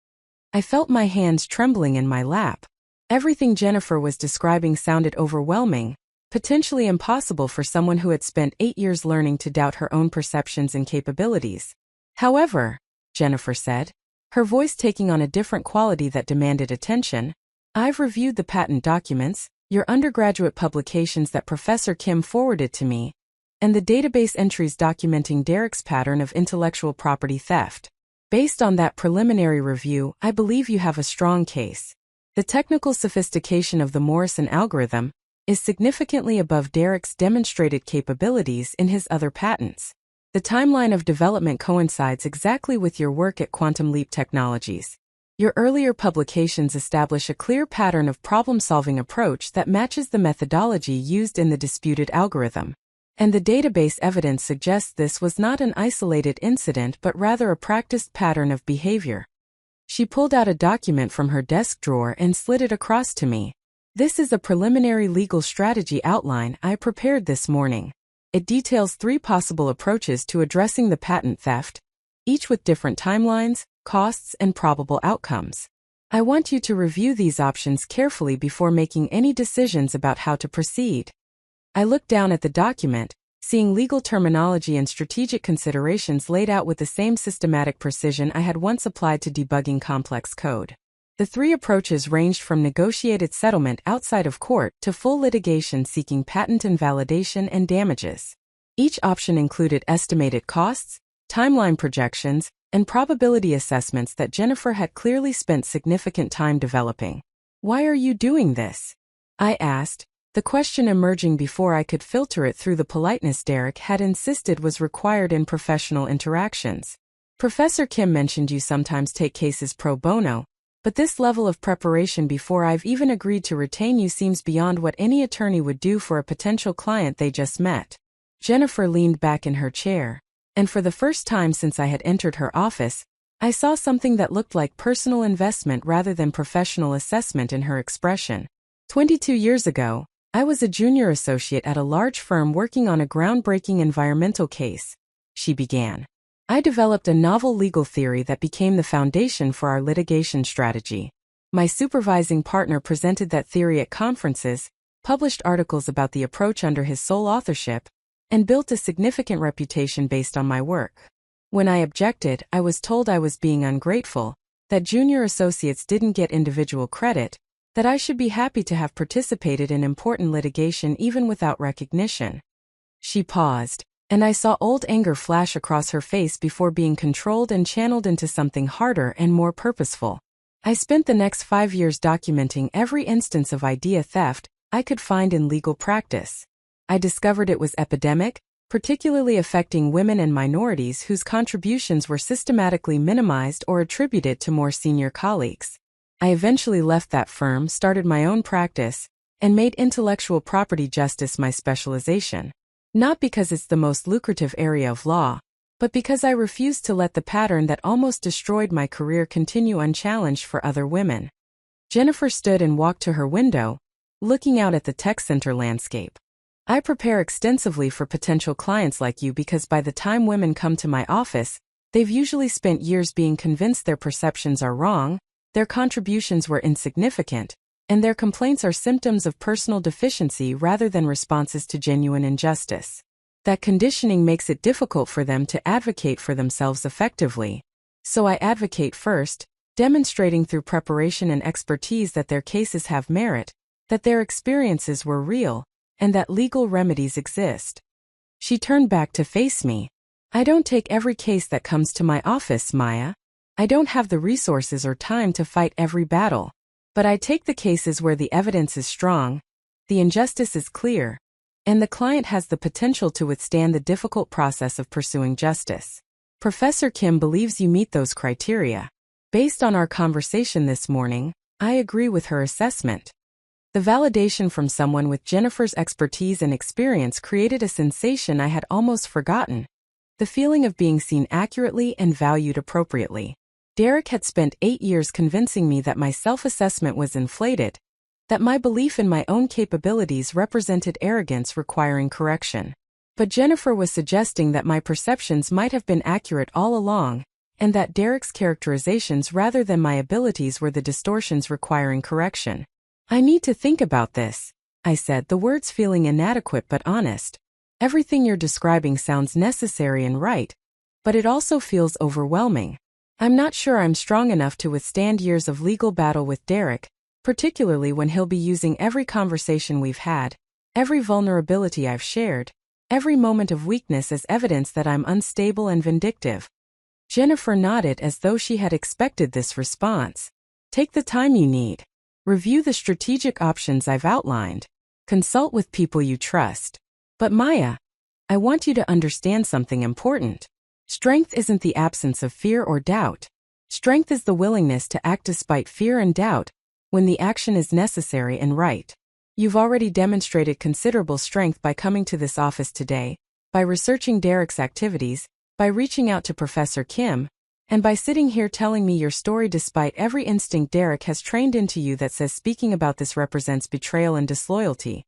I felt my hands trembling in my lap. Everything Jennifer was describing sounded overwhelming, potentially impossible for someone who had spent 8 years learning to doubt her own perceptions and capabilities. However, Jennifer said, her voice taking on a different quality that demanded attention, I've reviewed the patent documents, your undergraduate publications that Professor Kim forwarded to me, and the database entries documenting Derek's pattern of intellectual property theft. Based on that preliminary review, I believe you have a strong case. The technical sophistication of the Morrison algorithm is significantly above Derek's demonstrated capabilities in his other patents. The timeline of development coincides exactly with your work at Quantum Leap Technologies. Your earlier publications establish a clear pattern of problem-solving approach that matches the methodology used in the disputed algorithm. And the database evidence suggests this was not an isolated incident but rather a practiced pattern of behavior. She pulled out a document from her desk drawer and slid it across to me. This is a preliminary legal strategy outline I prepared this morning. It details 3 possible approaches to addressing the patent theft, each with different timelines, costs, and probable outcomes. I want you to review these options carefully before making any decisions about how to proceed. I looked down at the document, seeing legal terminology and strategic considerations laid out with the same systematic precision I had once applied to debugging complex code. The 3 approaches ranged from negotiated settlement outside of court to full litigation seeking patent invalidation and damages. Each option included estimated costs, timeline projections, and probability assessments that Jennifer had clearly spent significant time developing. Why are you doing this? I asked, the question emerging before I could filter it through the politeness Derek had insisted was required in professional interactions. Professor Kim mentioned you sometimes take cases pro bono, but this level of preparation before I've even agreed to retain you seems beyond what any attorney would do for a potential client they just met. Jennifer leaned back in her chair, and for the first time since I had entered her office, I saw something that looked like personal investment rather than professional assessment in her expression. 22 years ago, I was a junior associate at a large firm working on a groundbreaking environmental case, she began. I developed a novel legal theory that became the foundation for our litigation strategy. My supervising partner presented that theory at conferences, published articles about the approach under his sole authorship, and built a significant reputation based on my work. When I objected, I was told I was being ungrateful, that junior associates didn't get individual credit, that I should be happy to have participated in important litigation even without recognition. She paused, and I saw old anger flash across her face before being controlled and channeled into something harder and more purposeful. I spent the next 5 years documenting every instance of idea theft I could find in legal practice. I discovered it was epidemic, particularly affecting women and minorities whose contributions were systematically minimized or attributed to more senior colleagues. I eventually left that firm, started my own practice, and made intellectual property justice my specialization. Not because it's the most lucrative area of law, but because I refused to let the pattern that almost destroyed my career continue unchallenged for other women. Jennifer stood and walked to her window, looking out at the tech center landscape. I prepare extensively for potential clients like you because by the time women come to my office, they've usually spent years being convinced their perceptions are wrong, their contributions were insignificant, and their complaints are symptoms of personal deficiency rather than responses to genuine injustice. That conditioning makes it difficult for them to advocate for themselves effectively. So I advocate first, demonstrating through preparation and expertise that their cases have merit, that their experiences were real, and that legal remedies exist. She turned back to face me. I don't take every case that comes to my office, Maya. I don't have the resources or time to fight every battle. But I take the cases where the evidence is strong, the injustice is clear, and the client has the potential to withstand the difficult process of pursuing justice. Professor Kim believes you meet those criteria. Based on our conversation this morning, I agree with her assessment. The validation from someone with Jennifer's expertise and experience created a sensation I had almost forgotten. The feeling of being seen accurately and valued appropriately. Derek had spent 8 years convincing me that my self-assessment was inflated, that my belief in my own capabilities represented arrogance requiring correction. But Jennifer was suggesting that my perceptions might have been accurate all along, and that Derek's characterizations rather than my abilities were the distortions requiring correction. I need to think about this, I said, the words feeling inadequate but honest. Everything you're describing sounds necessary and right, but it also feels overwhelming. I'm not sure I'm strong enough to withstand years of legal battle with Derek, particularly when he'll be using every conversation we've had, every vulnerability I've shared, every moment of weakness as evidence that I'm unstable and vindictive. Jennifer nodded as though she had expected this response. Take the time you need. Review the strategic options I've outlined. Consult with people you trust. But Maya, I want you to understand something important. Strength isn't the absence of fear or doubt. Strength is the willingness to act despite fear and doubt, when the action is necessary and right. You've already demonstrated considerable strength by coming to this office today, by researching Derek's activities, by reaching out to Professor Kim, and by sitting here telling me your story despite every instinct Derek has trained into you that says speaking about this represents betrayal and disloyalty.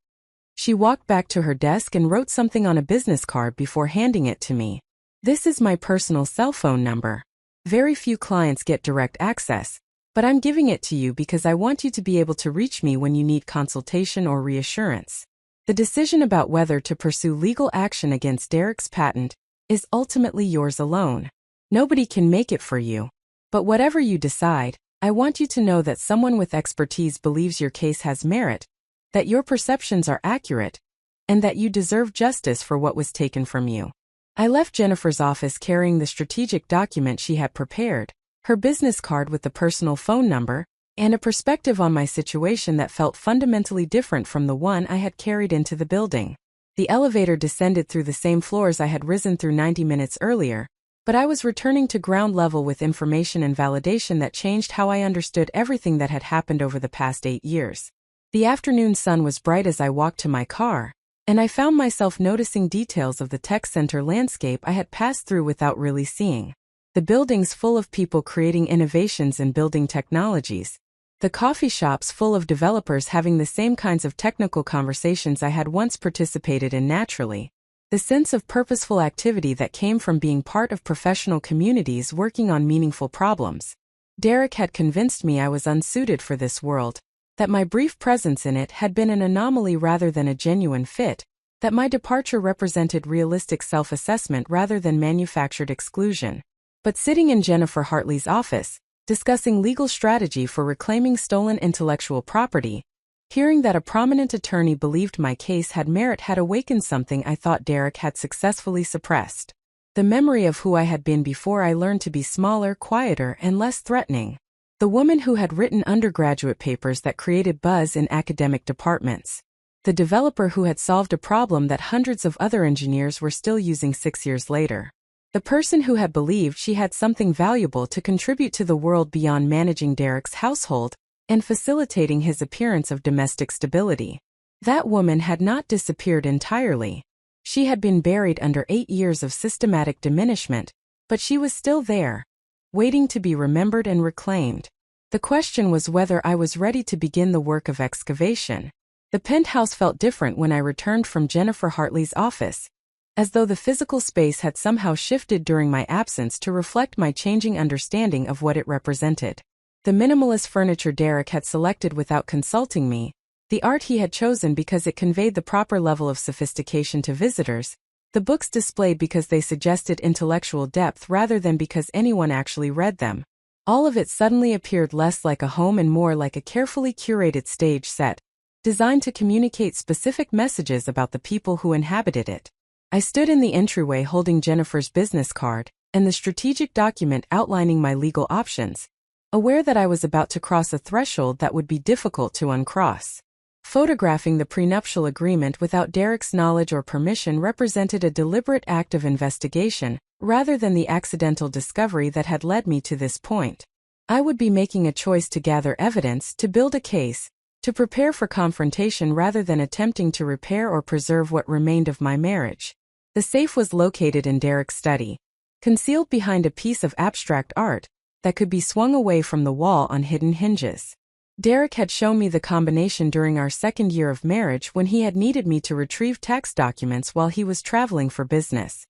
She walked back to her desk and wrote something on a business card before handing it to me. This is my personal cell phone number. Very few clients get direct access, but I'm giving it to you because I want you to be able to reach me when you need consultation or reassurance. The decision about whether to pursue legal action against Derek's patent is ultimately yours alone. Nobody can make it for you. But whatever you decide, I want you to know that someone with expertise believes your case has merit, that your perceptions are accurate, and that you deserve justice for what was taken from you. I left Jennifer's office carrying the strategic document she had prepared, her business card with the personal phone number, and a perspective on my situation that felt fundamentally different from the one I had carried into the building. The elevator descended through the same floors I had risen through 90 minutes earlier, but I was returning to ground level with information and validation that changed how I understood everything that had happened over the past 8 years. The afternoon sun was bright as I walked to my car, and I found myself noticing details of the tech center landscape I had passed through without really seeing. The buildings full of people creating innovations in building technologies. The coffee shops full of developers having the same kinds of technical conversations I had once participated in naturally. The sense of purposeful activity that came from being part of professional communities working on meaningful problems. Derek had convinced me I was unsuited for this world, that my brief presence in it had been an anomaly rather than a genuine fit, that my departure represented realistic self-assessment rather than manufactured exclusion. But sitting in Jennifer Hartley's office, discussing legal strategy for reclaiming stolen intellectual property, hearing that a prominent attorney believed my case had merit had awakened something I thought Derek had successfully suppressed. The memory of who I had been before I learned to be smaller, quieter, and less threatening. The woman who had written undergraduate papers that created buzz in academic departments. The developer who had solved a problem that hundreds of other engineers were still using 6 years later. The person who had believed she had something valuable to contribute to the world beyond managing Derek's household and facilitating his appearance of domestic stability. That woman had not disappeared entirely. She had been buried under 8 years of systematic diminishment, but she was still there, waiting to be remembered and reclaimed. The question was whether I was ready to begin the work of excavation. The penthouse felt different when I returned from Jennifer Hartley's office, as though the physical space had somehow shifted during my absence to reflect my changing understanding of what it represented. The minimalist furniture Derek had selected without consulting me, the art he had chosen because it conveyed the proper level of sophistication to visitors, the books displayed because they suggested intellectual depth rather than because anyone actually read them. All of it suddenly appeared less like a home and more like a carefully curated stage set, designed to communicate specific messages about the people who inhabited it. I stood in the entryway holding Jennifer's business card and the strategic document outlining my legal options, aware that I was about to cross a threshold that would be difficult to uncross. Photographing the prenuptial agreement without Derek's knowledge or permission represented a deliberate act of investigation, rather than the accidental discovery that had led me to this point. I would be making a choice to gather evidence, to build a case, to prepare for confrontation rather than attempting to repair or preserve what remained of my marriage. The safe was located in Derek's study, concealed behind a piece of abstract art that could be swung away from the wall on hidden hinges. Derek had shown me the combination during our second year of marriage when he had needed me to retrieve tax documents while he was traveling for business.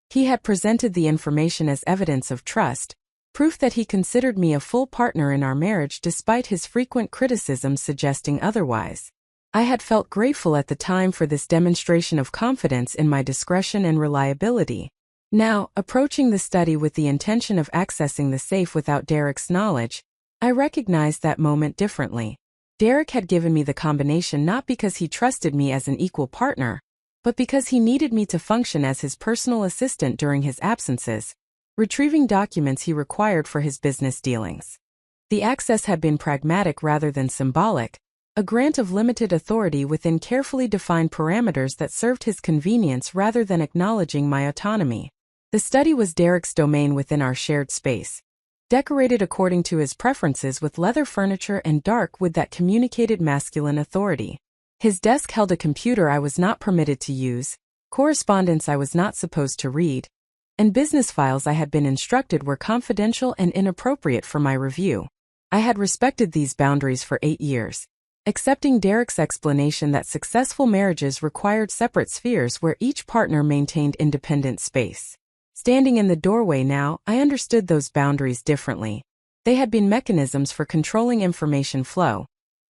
He had presented the information as evidence of trust, proof that he considered me a full partner in our marriage despite his frequent criticisms suggesting otherwise. I had felt grateful at the time for this demonstration of confidence in my discretion and reliability. Now, approaching the study with the intention of accessing the safe without Derek's knowledge, I recognized that moment differently. Derek had given me the combination not because he trusted me as an equal partner, but because he needed me to function as his personal assistant during his absences, retrieving documents he required for his business dealings. The access had been pragmatic rather than symbolic, a grant of limited authority within carefully defined parameters that served his convenience rather than acknowledging my autonomy. The study was Derek's domain within our shared space, decorated according to his preferences with leather furniture and dark wood that communicated masculine authority. His desk held a computer I was not permitted to use, correspondence I was not supposed to read, and business files I had been instructed were confidential and inappropriate for my review. I had respected these boundaries for 8 years, accepting Derek's explanation that successful marriages required separate spheres where each partner maintained independent space. Standing in the doorway now, I understood those boundaries differently. They had been mechanisms for controlling information flow,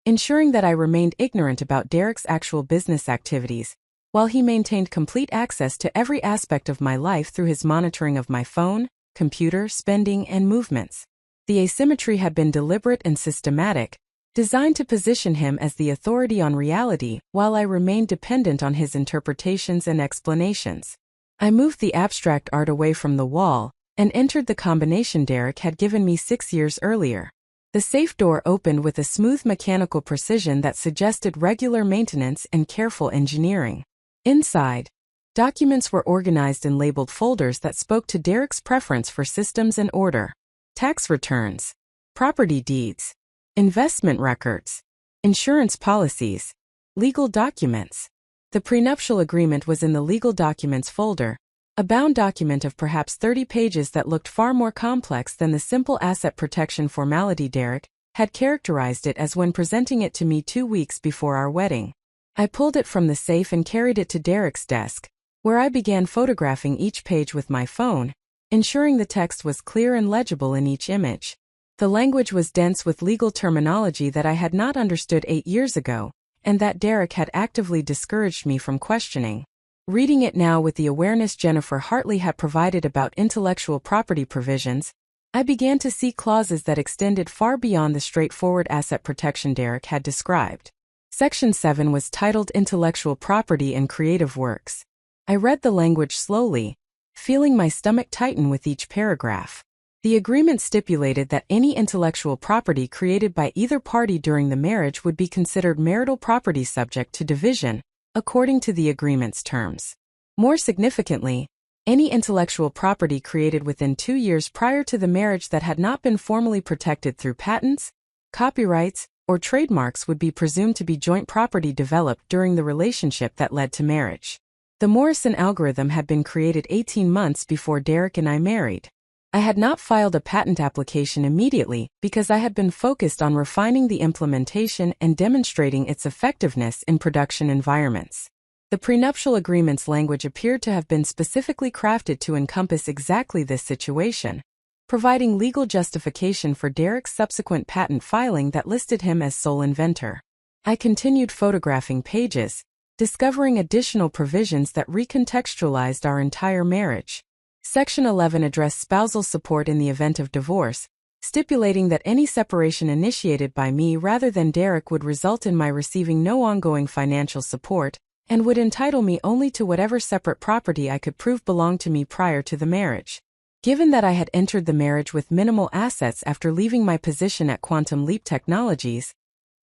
ensuring that I remained ignorant about Derek's actual business activities, while he maintained complete access to every aspect of my life through his monitoring of my phone, computer, spending, and movements. The asymmetry had been deliberate and systematic, designed to position him as the authority on reality while I remained dependent on his interpretations and explanations. I moved the abstract art away from the wall and entered the combination Derek had given me 6 years earlier. The safe door opened with a smooth mechanical precision that suggested regular maintenance and careful engineering. Inside, documents were organized in labeled folders that spoke to Derek's preference for systems and order. Tax returns, property deeds, investment records, insurance policies, legal documents. The prenuptial agreement was in the legal documents folder, a bound document of perhaps 30 pages that looked far more complex than the simple asset protection formality Derek had characterized it as when presenting it to me 2 weeks before our wedding. I pulled it from the safe and carried it to Derek's desk, where I began photographing each page with my phone, ensuring the text was clear and legible in each image. The language was dense with legal terminology that I had not understood 8 years ago, and that Derek had actively discouraged me from questioning. Reading it now with the awareness Jennifer Hartley had provided about intellectual property provisions, I began to see clauses that extended far beyond the straightforward asset protection Derek had described. Section 7 was titled Intellectual Property and Creative Works. I read the language slowly, feeling my stomach tighten with each paragraph. The agreement stipulated that any intellectual property created by either party during the marriage would be considered marital property subject to division, according to the agreement's terms. More significantly, any intellectual property created within 2 years prior to the marriage that had not been formally protected through patents, copyrights, or trademarks would be presumed to be joint property developed during the relationship that led to marriage. The Morrison algorithm had been created 18 months before Derek and I married. I had not filed a patent application immediately because I had been focused on refining the implementation and demonstrating its effectiveness in production environments. The prenuptial agreement's language appeared to have been specifically crafted to encompass exactly this situation, providing legal justification for Derek's subsequent patent filing that listed him as sole inventor. I continued photographing pages, discovering additional provisions that recontextualized our entire marriage. Section 11 addressed spousal support in the event of divorce, stipulating that any separation initiated by me rather than Derek would result in my receiving no ongoing financial support, and would entitle me only to whatever separate property I could prove belonged to me prior to the marriage. Given that I had entered the marriage with minimal assets after leaving my position at Quantum Leap Technologies,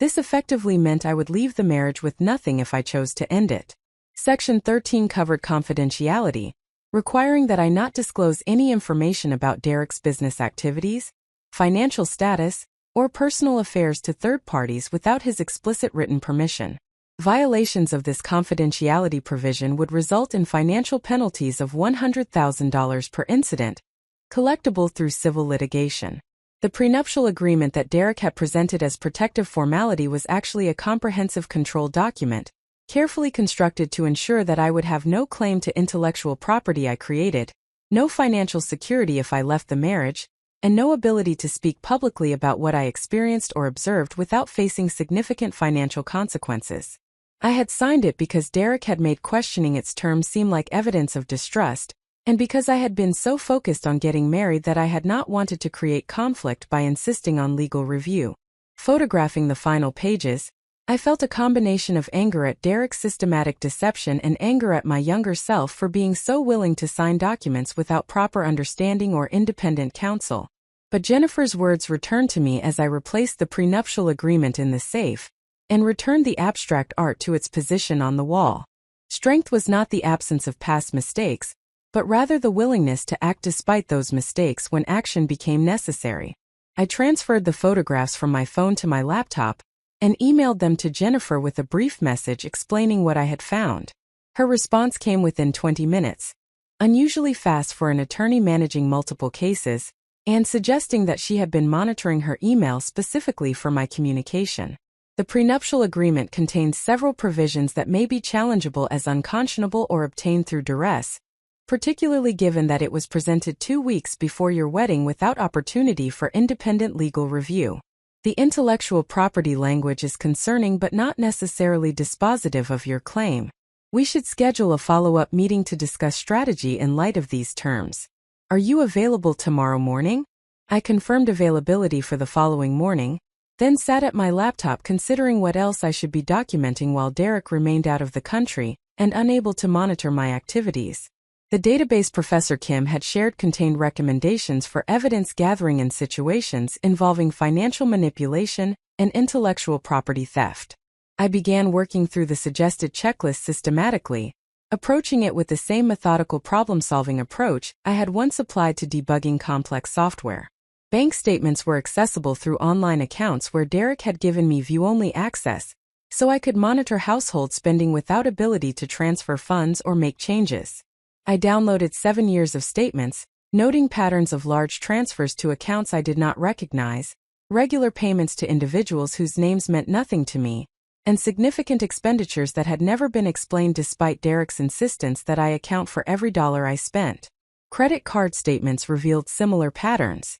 this effectively meant I would leave the marriage with nothing if I chose to end it. Section 13 covered confidentiality, requiring that I not disclose any information about Derek's business activities, financial status, or personal affairs to third parties without his explicit written permission. Violations of this confidentiality provision would result in financial penalties of $100,000 per incident, collectible through civil litigation. The prenuptial agreement that Derek had presented as protective formality was actually a comprehensive control document, carefully constructed to ensure that I would have no claim to intellectual property I created, no financial security if I left the marriage, and no ability to speak publicly about what I experienced or observed without facing significant financial consequences. I had signed it because Derek had made questioning its terms seem like evidence of distrust, and because I had been so focused on getting married that I had not wanted to create conflict by insisting on legal review. Photographing the final pages, I felt a combination of anger at Derek's systematic deception and anger at my younger self for being so willing to sign documents without proper understanding or independent counsel. But Jennifer's words returned to me as I replaced the prenuptial agreement in the safe and returned the abstract art to its position on the wall. Strength was not the absence of past mistakes, but rather the willingness to act despite those mistakes when action became necessary. I transferred the photographs from my phone to my laptop and emailed them to Jennifer with a brief message explaining what I had found. Her response came within 20 minutes, unusually fast for an attorney managing multiple cases, and suggesting that she had been monitoring her email specifically for my communication. The prenuptial agreement contains several provisions that may be challengeable as unconscionable or obtained through duress, particularly given that it was presented 2 weeks before your wedding without opportunity for independent legal review. The intellectual property language is concerning but not necessarily dispositive of your claim. We should schedule a follow-up meeting to discuss strategy in light of these terms. Are you available tomorrow morning? I confirmed availability for the following morning, then sat at my laptop considering what else I should be documenting while Derek remained out of the country and unable to monitor my activities. The database Professor Kim had shared contained recommendations for evidence gathering in situations involving financial manipulation and intellectual property theft. I began working through the suggested checklist systematically, approaching it with the same methodical problem-solving approach I had once applied to debugging complex software. Bank statements were accessible through online accounts where Derek had given me view-only access, so I could monitor household spending without ability to transfer funds or make changes. I downloaded 7 years of statements, noting patterns of large transfers to accounts I did not recognize, regular payments to individuals whose names meant nothing to me, and significant expenditures that had never been explained despite Derek's insistence that I account for every dollar I spent. Credit card statements revealed similar patterns.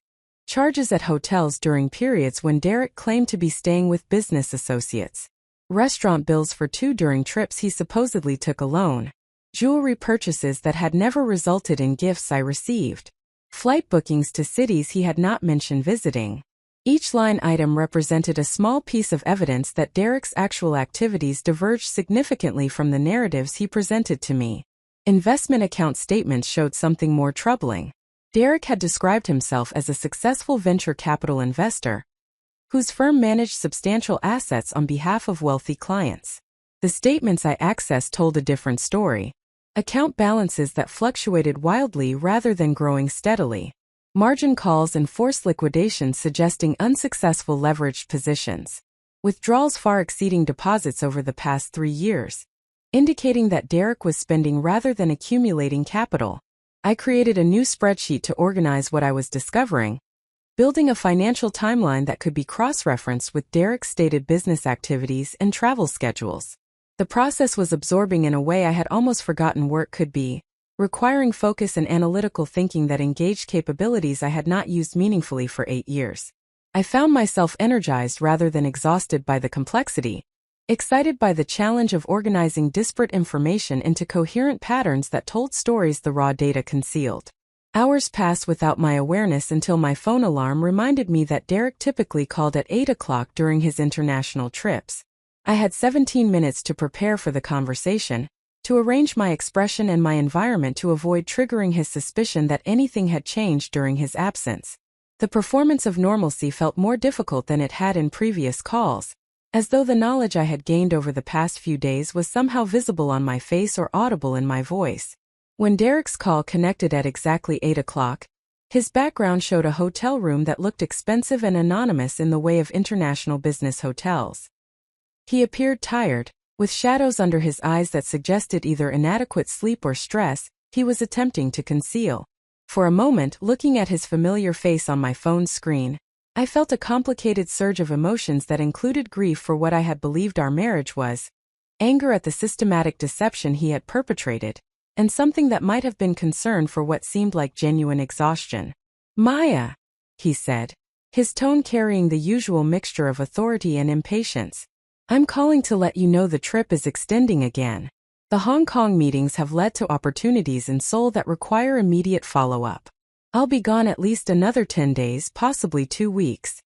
Charges at hotels during periods when Derek claimed to be staying with business associates. Restaurant bills for 2 during trips he supposedly took alone. Jewelry purchases that had never resulted in gifts I received. Flight bookings to cities he had not mentioned visiting. Each line item represented a small piece of evidence that Derek's actual activities diverged significantly from the narratives he presented to me. Investment account statements showed something more troubling. Derek had described himself as a successful venture capital investor, whose firm managed substantial assets on behalf of wealthy clients. The statements I accessed told a different story. Account balances that fluctuated wildly rather than growing steadily. Margin calls and forced liquidations suggesting unsuccessful leveraged positions. Withdrawals far exceeding deposits over the past 3 years, indicating that Derek was spending rather than accumulating capital. I created a new spreadsheet to organize what I was discovering, building a financial timeline that could be cross-referenced with Derek's stated business activities and travel schedules. The process was absorbing in a way I had almost forgotten work could be, requiring focus and analytical thinking that engaged capabilities I had not used meaningfully for 8 years. I found myself energized rather than exhausted by the complexity, excited by the challenge of organizing disparate information into coherent patterns that told stories the raw data concealed. Hours passed without my awareness until my phone alarm reminded me that Derek typically called at 8 o'clock during his international trips. I had 17 minutes to prepare for the conversation, to arrange my expression and my environment to avoid triggering his suspicion that anything had changed during his absence. The performance of normalcy felt more difficult than it had in previous calls, as though the knowledge I had gained over the past few days was somehow visible on my face or audible in my voice. When Derek's call connected at exactly 8 o'clock, his background showed a hotel room that looked expensive and anonymous in the way of international business hotels. He appeared tired, with shadows under his eyes that suggested either inadequate sleep or stress he was attempting to conceal. For a moment, looking at his familiar face on my phone's screen, I felt a complicated surge of emotions that included grief for what I had believed our marriage was, anger at the systematic deception he had perpetrated, and something that might have been concern for what seemed like genuine exhaustion. "Maya," he said, his tone carrying the usual mixture of authority and impatience. "I'm calling to let you know the trip is extending again. The Hong Kong meetings have led to opportunities in Seoul that require immediate follow-up. I'll be gone at least another 10 days, possibly 2 weeks."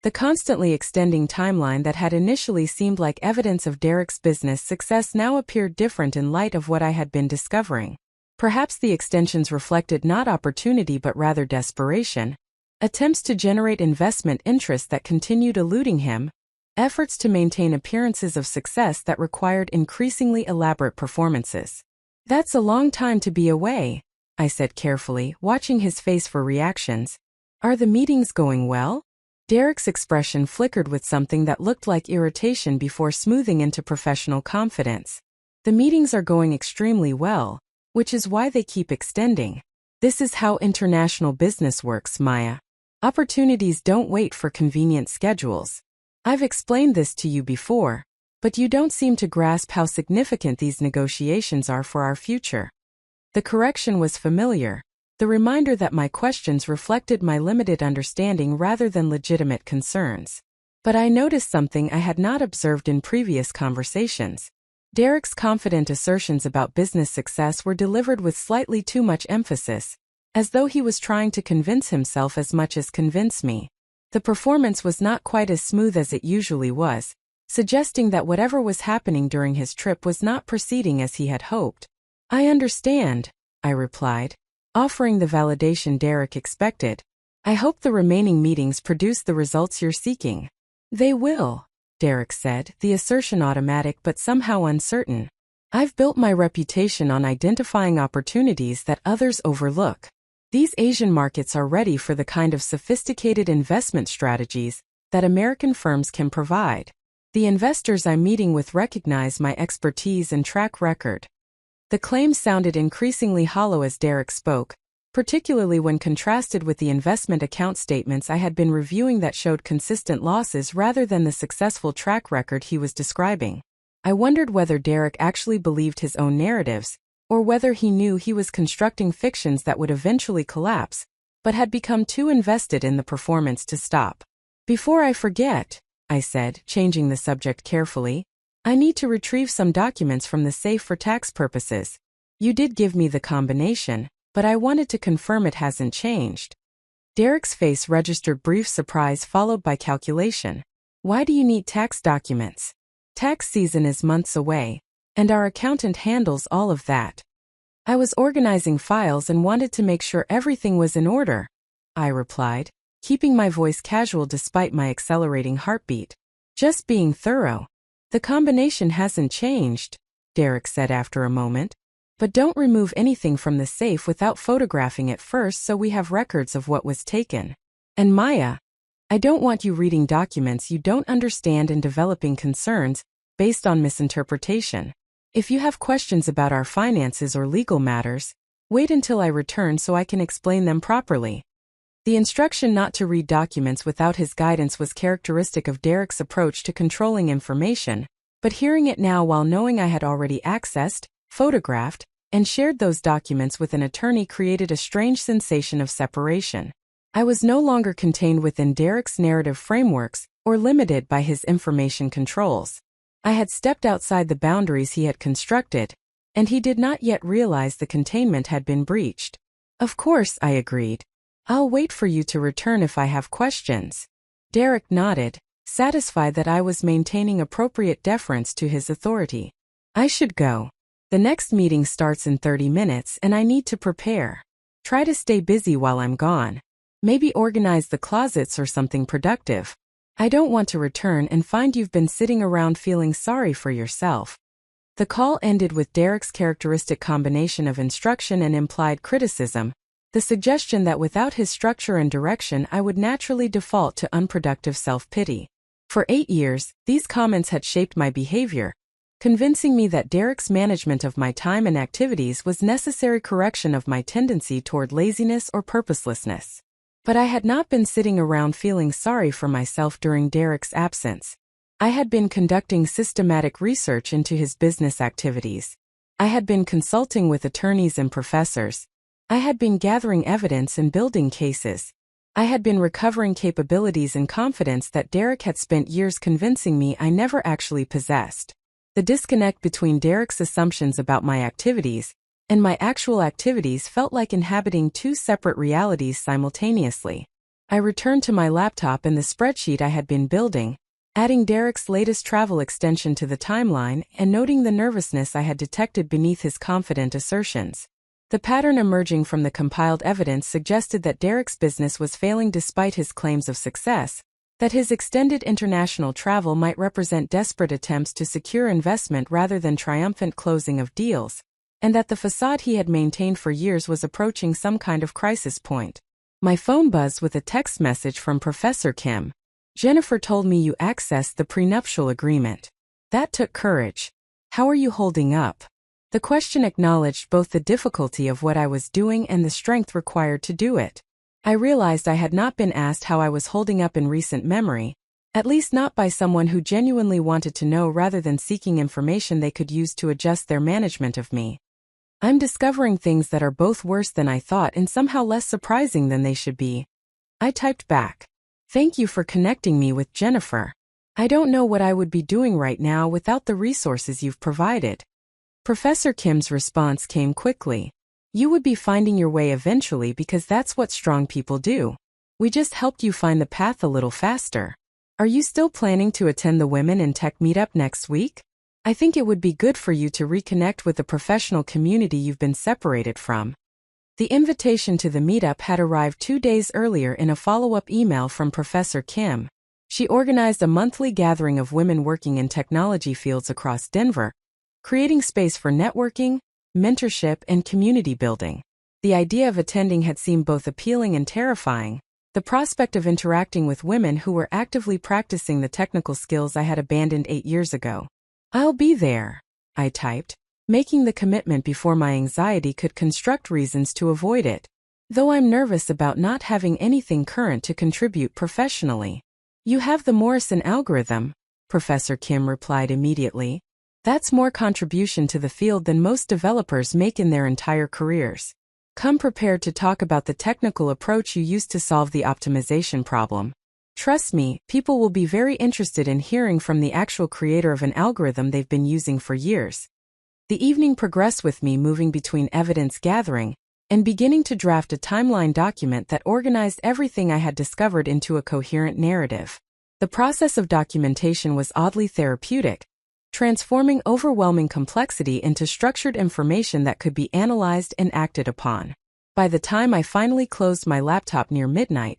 The constantly extending timeline that had initially seemed like evidence of Derek's business success now appeared different in light of what I had been discovering. Perhaps the extensions reflected not opportunity but rather desperation, attempts to generate investment interest that continued eluding him, efforts to maintain appearances of success that required increasingly elaborate performances. "That's a long time to be away," I said carefully, watching his face for reactions. "Are the meetings going well?" Derek's expression flickered with something that looked like irritation before smoothing into professional confidence. "The meetings are going extremely well, which is why they keep extending. This is how international business works, Maya. Opportunities don't wait for convenient schedules. I've explained this to you before, but you don't seem to grasp how significant these negotiations are for our future." The correction was familiar, the reminder that my questions reflected my limited understanding rather than legitimate concerns. But I noticed something I had not observed in previous conversations. Derek's confident assertions about business success were delivered with slightly too much emphasis, as though he was trying to convince himself as much as convince me. The performance was not quite as smooth as it usually was, suggesting that whatever was happening during his trip was not proceeding as he had hoped. "I understand," I replied, offering the validation Derek expected. "I hope the remaining meetings produce the results you're seeking." "They will," Derek said, the assertion automatic but somehow uncertain. "I've built my reputation on identifying opportunities that others overlook. These Asian markets are ready for the kind of sophisticated investment strategies that American firms can provide. The investors I'm meeting with recognize my expertise and track record." The claim sounded increasingly hollow as Derek spoke, particularly when contrasted with the investment account statements I had been reviewing that showed consistent losses rather than the successful track record he was describing. I wondered whether Derek actually believed his own narratives, or whether he knew he was constructing fictions that would eventually collapse, but had become too invested in the performance to stop. "Before I forget," I said, changing the subject carefully, "I need to retrieve some documents from the safe for tax purposes. You did give me the combination, but I wanted to confirm it hasn't changed." Derek's face registered brief surprise followed by calculation. "Why do you need tax documents? Tax season is months away, and our accountant handles all of that." "I was organizing files and wanted to make sure everything was in order," I replied, keeping my voice casual despite my accelerating heartbeat. "Just being thorough." "The combination hasn't changed," Derek said after a moment. "But don't remove anything from the safe without photographing it first so we have records of what was taken. And Maya, I don't want you reading documents you don't understand and developing concerns based on misinterpretation. If you have questions about our finances or legal matters, wait until I return so I can explain them properly." The instruction not to read documents without his guidance was characteristic of Derek's approach to controlling information, but hearing it now while knowing I had already accessed, photographed, and shared those documents with an attorney created a strange sensation of separation. I was no longer contained within Derek's narrative frameworks or limited by his information controls. I had stepped outside the boundaries he had constructed, and he did not yet realize the containment had been breached. "Of course," I agreed. "I'll wait for you to return if I have questions." Derek nodded, satisfied that I was maintaining appropriate deference to his authority. "I should go. The next meeting starts in 30 minutes and I need to prepare. Try to stay busy while I'm gone. Maybe organize the closets or something productive. I don't want to return and find you've been sitting around feeling sorry for yourself." The call ended with Derek's characteristic combination of instruction and implied criticism, the suggestion that without his structure and direction I would naturally default to unproductive self-pity. For 8 years, these comments had shaped my behavior, convincing me that Derek's management of my time and activities was necessary correction of my tendency toward laziness or purposelessness. But I had not been sitting around feeling sorry for myself during Derek's absence. I had been conducting systematic research into his business activities. I had been consulting with attorneys and professors. I had been gathering evidence and building cases. I had been recovering capabilities and confidence that Derek had spent years convincing me I never actually possessed. The disconnect between Derek's assumptions about my activities and my actual activities felt like inhabiting two separate realities simultaneously. I returned to my laptop and the spreadsheet I had been building, adding Derek's latest travel extension to the timeline and noting the nervousness I had detected beneath his confident assertions. The pattern emerging from the compiled evidence suggested that Derek's business was failing despite his claims of success, that his extended international travel might represent desperate attempts to secure investment rather than triumphant closing of deals, and that the facade he had maintained for years was approaching some kind of crisis point. My phone buzzed with a text message from Professor Kim. "Jennifer told me you accessed the prenuptial agreement. That took courage. How are you holding up?" The question acknowledged both the difficulty of what I was doing and the strength required to do it. I realized I had not been asked how I was holding up in recent memory, at least not by someone who genuinely wanted to know rather than seeking information they could use to adjust their management of me. "I'm discovering things that are both worse than I thought and somehow less surprising than they should be." I typed back. "Thank you for connecting me with Jennifer. I don't know what I would be doing right now without the resources you've provided." Professor Kim's response came quickly. "You would be finding your way eventually because that's what strong people do. We just helped you find the path a little faster. Are you still planning to attend the Women in Tech meetup next week? I think it would be good for you to reconnect with the professional community you've been separated from." The invitation to the meetup had arrived 2 days earlier in a follow-up email from Professor Kim. She organized a monthly gathering of women working in technology fields across Denver, creating space for networking, mentorship, and community building. The idea of attending had seemed both appealing and terrifying, the prospect of interacting with women who were actively practicing the technical skills I had abandoned 8 years ago. "I'll be there," I typed, making the commitment before my anxiety could construct reasons to avoid it, though I'm nervous about not having anything current to contribute professionally. "You have the Morrison algorithm," Professor Kim replied immediately. "That's more contribution to the field than most developers make in their entire careers. Come prepared to talk about the technical approach you used to solve the optimization problem. Trust me, people will be very interested in hearing from the actual creator of an algorithm they've been using for years." The evening progressed with me moving between evidence gathering and beginning to draft a timeline document that organized everything I had discovered into a coherent narrative. The process of documentation was oddly therapeutic, transforming overwhelming complexity into structured information that could be analyzed and acted upon. By the time I finally closed my laptop near midnight,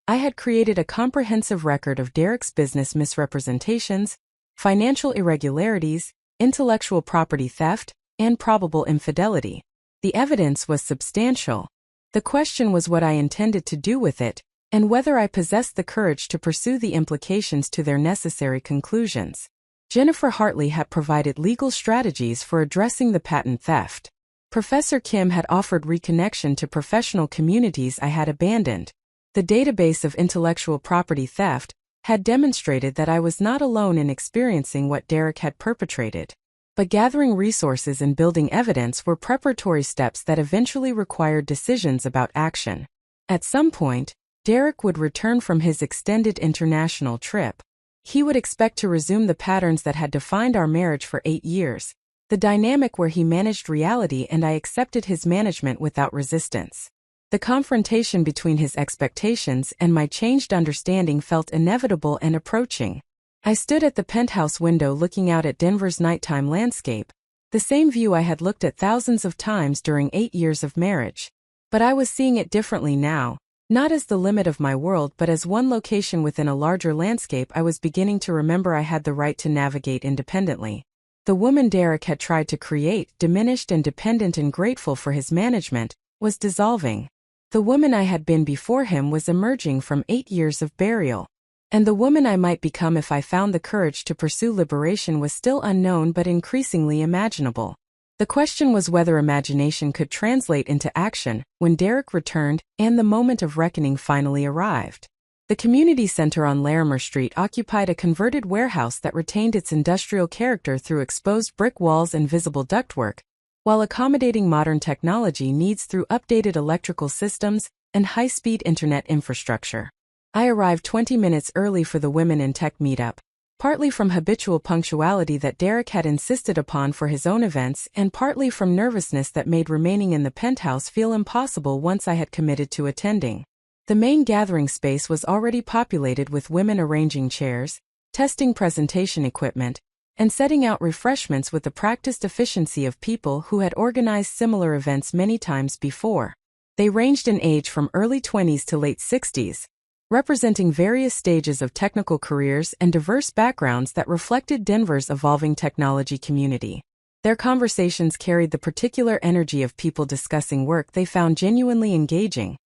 I had created a comprehensive record of Derek's business misrepresentations, financial irregularities, intellectual property theft, and probable infidelity. The evidence was substantial. The question was what I intended to do with it, and whether I possessed the courage to pursue the implications to their necessary conclusions. Jennifer Hartley had provided legal strategies for addressing the patent theft. Professor Kim had offered reconnection to professional communities I had abandoned. The database of intellectual property theft had demonstrated that I was not alone in experiencing what Derek had perpetrated. But gathering resources and building evidence were preparatory steps that eventually required decisions about action. At some point, Derek would return from his extended international trip. He would expect to resume the patterns that had defined our marriage for 8 years, the dynamic where he managed reality and I accepted his management without resistance. The confrontation between his expectations and my changed understanding felt inevitable and approaching. I stood at the penthouse window looking out at Denver's nighttime landscape, The same view I had looked at thousands of times during 8 years of marriage. But I was seeing it differently now, not as the limit of my world but as one location within a larger landscape I was beginning to remember I had the right to navigate independently. The woman Derek had tried to create, diminished and dependent and grateful for his management, was dissolving. The woman I had been before him was emerging from 8 years of burial. And the woman I might become if I found the courage to pursue liberation was still unknown but increasingly imaginable. The question was whether imagination could translate into action when Derek returned and the moment of reckoning finally arrived. The community center on Larimer Street occupied a converted warehouse that retained its industrial character through exposed brick walls and visible ductwork, while accommodating modern technology needs through updated electrical systems and high-speed internet infrastructure. I arrived 20 minutes early for the Women in Tech meetup, partly from habitual punctuality that Derek had insisted upon for his own events and partly from nervousness that made remaining in the penthouse feel impossible once I had committed to attending. The main gathering space was already populated with women arranging chairs, testing presentation equipment, and setting out refreshments with the practiced efficiency of people who had organized similar events many times before. They ranged in age from early 20s to late 60s, representing various stages of technical careers and diverse backgrounds that reflected Denver's evolving technology community. Their conversations carried the particular energy of people discussing work they found genuinely engaging,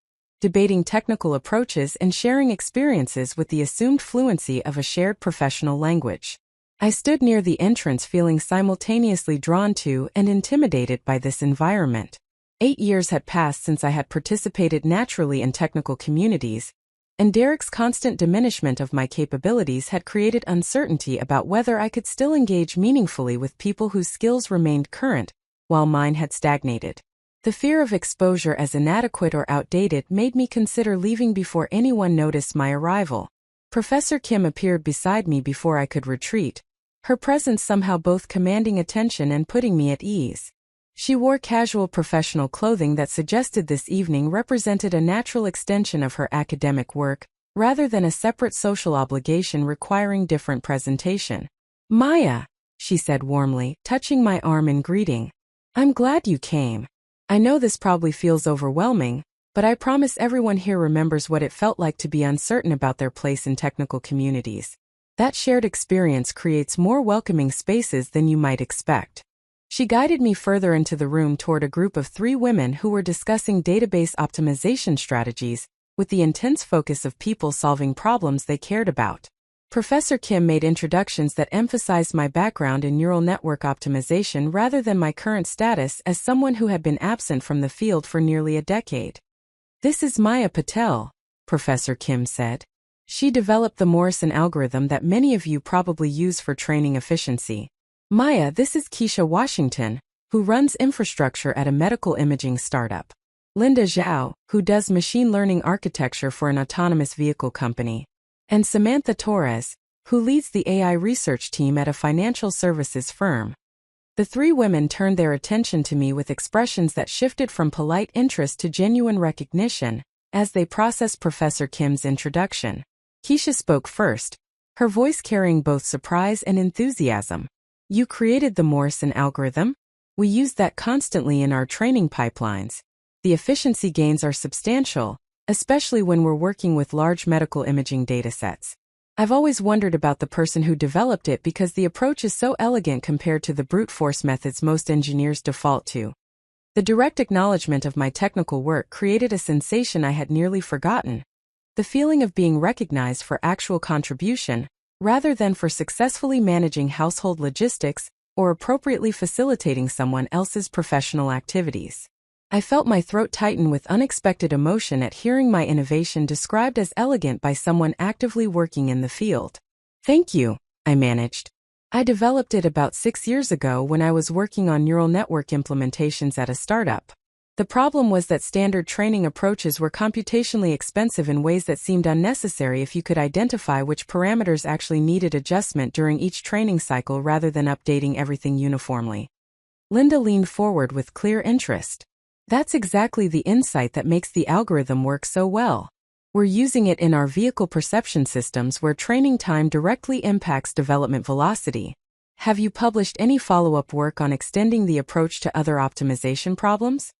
debating technical approaches and sharing experiences with the assumed fluency of a shared professional language. I stood near the entrance feeling simultaneously drawn to and intimidated by this environment. 8 years had passed since I had participated naturally in technical communities, and Derek's constant diminishment of my capabilities had created uncertainty about whether I could still engage meaningfully with people whose skills remained current, while mine had stagnated. The fear of exposure as inadequate or outdated made me consider leaving before anyone noticed my arrival. Professor Kim appeared beside me before I could retreat, her presence somehow both commanding attention and putting me at ease. She wore casual professional clothing that suggested this evening represented a natural extension of her academic work, rather than a separate social obligation requiring different presentation. "Maya," she said warmly, touching my arm in greeting. "I'm glad you came. I know this probably feels overwhelming, but I promise everyone here remembers what it felt like to be uncertain about their place in technical communities. That shared experience creates more welcoming spaces than you might expect." She guided me further into the room toward a group of 3 women who were discussing database optimization strategies, with the intense focus of people solving problems they cared about. Professor Kim made introductions that emphasized my background in neural network optimization rather than my current status as someone who had been absent from the field for nearly a decade. "This is Maya Patel," Professor Kim said. "She developed the Morrison algorithm that many of you probably use for training efficiency. Maya, this is Keisha Washington, who runs infrastructure at a medical imaging startup. Linda Zhao, who does machine learning architecture for an autonomous vehicle company. And Samantha Torres, who leads the AI research team at a financial services firm." The 3 women turned their attention to me with expressions that shifted from polite interest to genuine recognition as they processed Professor Kim's introduction. Keisha spoke first, her voice carrying both surprise and enthusiasm. "You created the Morrison algorithm? We use that constantly in our training pipelines. The efficiency gains are substantial, especially when we're working with large medical imaging datasets. I've always wondered about the person who developed it because the approach is so elegant compared to the brute force methods most engineers default to." The direct acknowledgement of my technical work created a sensation I had nearly forgotten. The feeling of being recognized for actual contribution, rather than for successfully managing household logistics or appropriately facilitating someone else's professional activities. I felt my throat tighten with unexpected emotion at hearing my innovation described as elegant by someone actively working in the field. "Thank you," I managed. "I developed it about 6 years ago when I was working on neural network implementations at a startup. The problem was that standard training approaches were computationally expensive in ways that seemed unnecessary if you could identify which parameters actually needed adjustment during each training cycle rather than updating everything uniformly." Linda leaned forward with clear interest. "That's exactly the insight that makes the algorithm work so well. We're using it in our vehicle perception systems where training time directly impacts development velocity. Have you published any follow-up work on extending the approach to other optimization problems?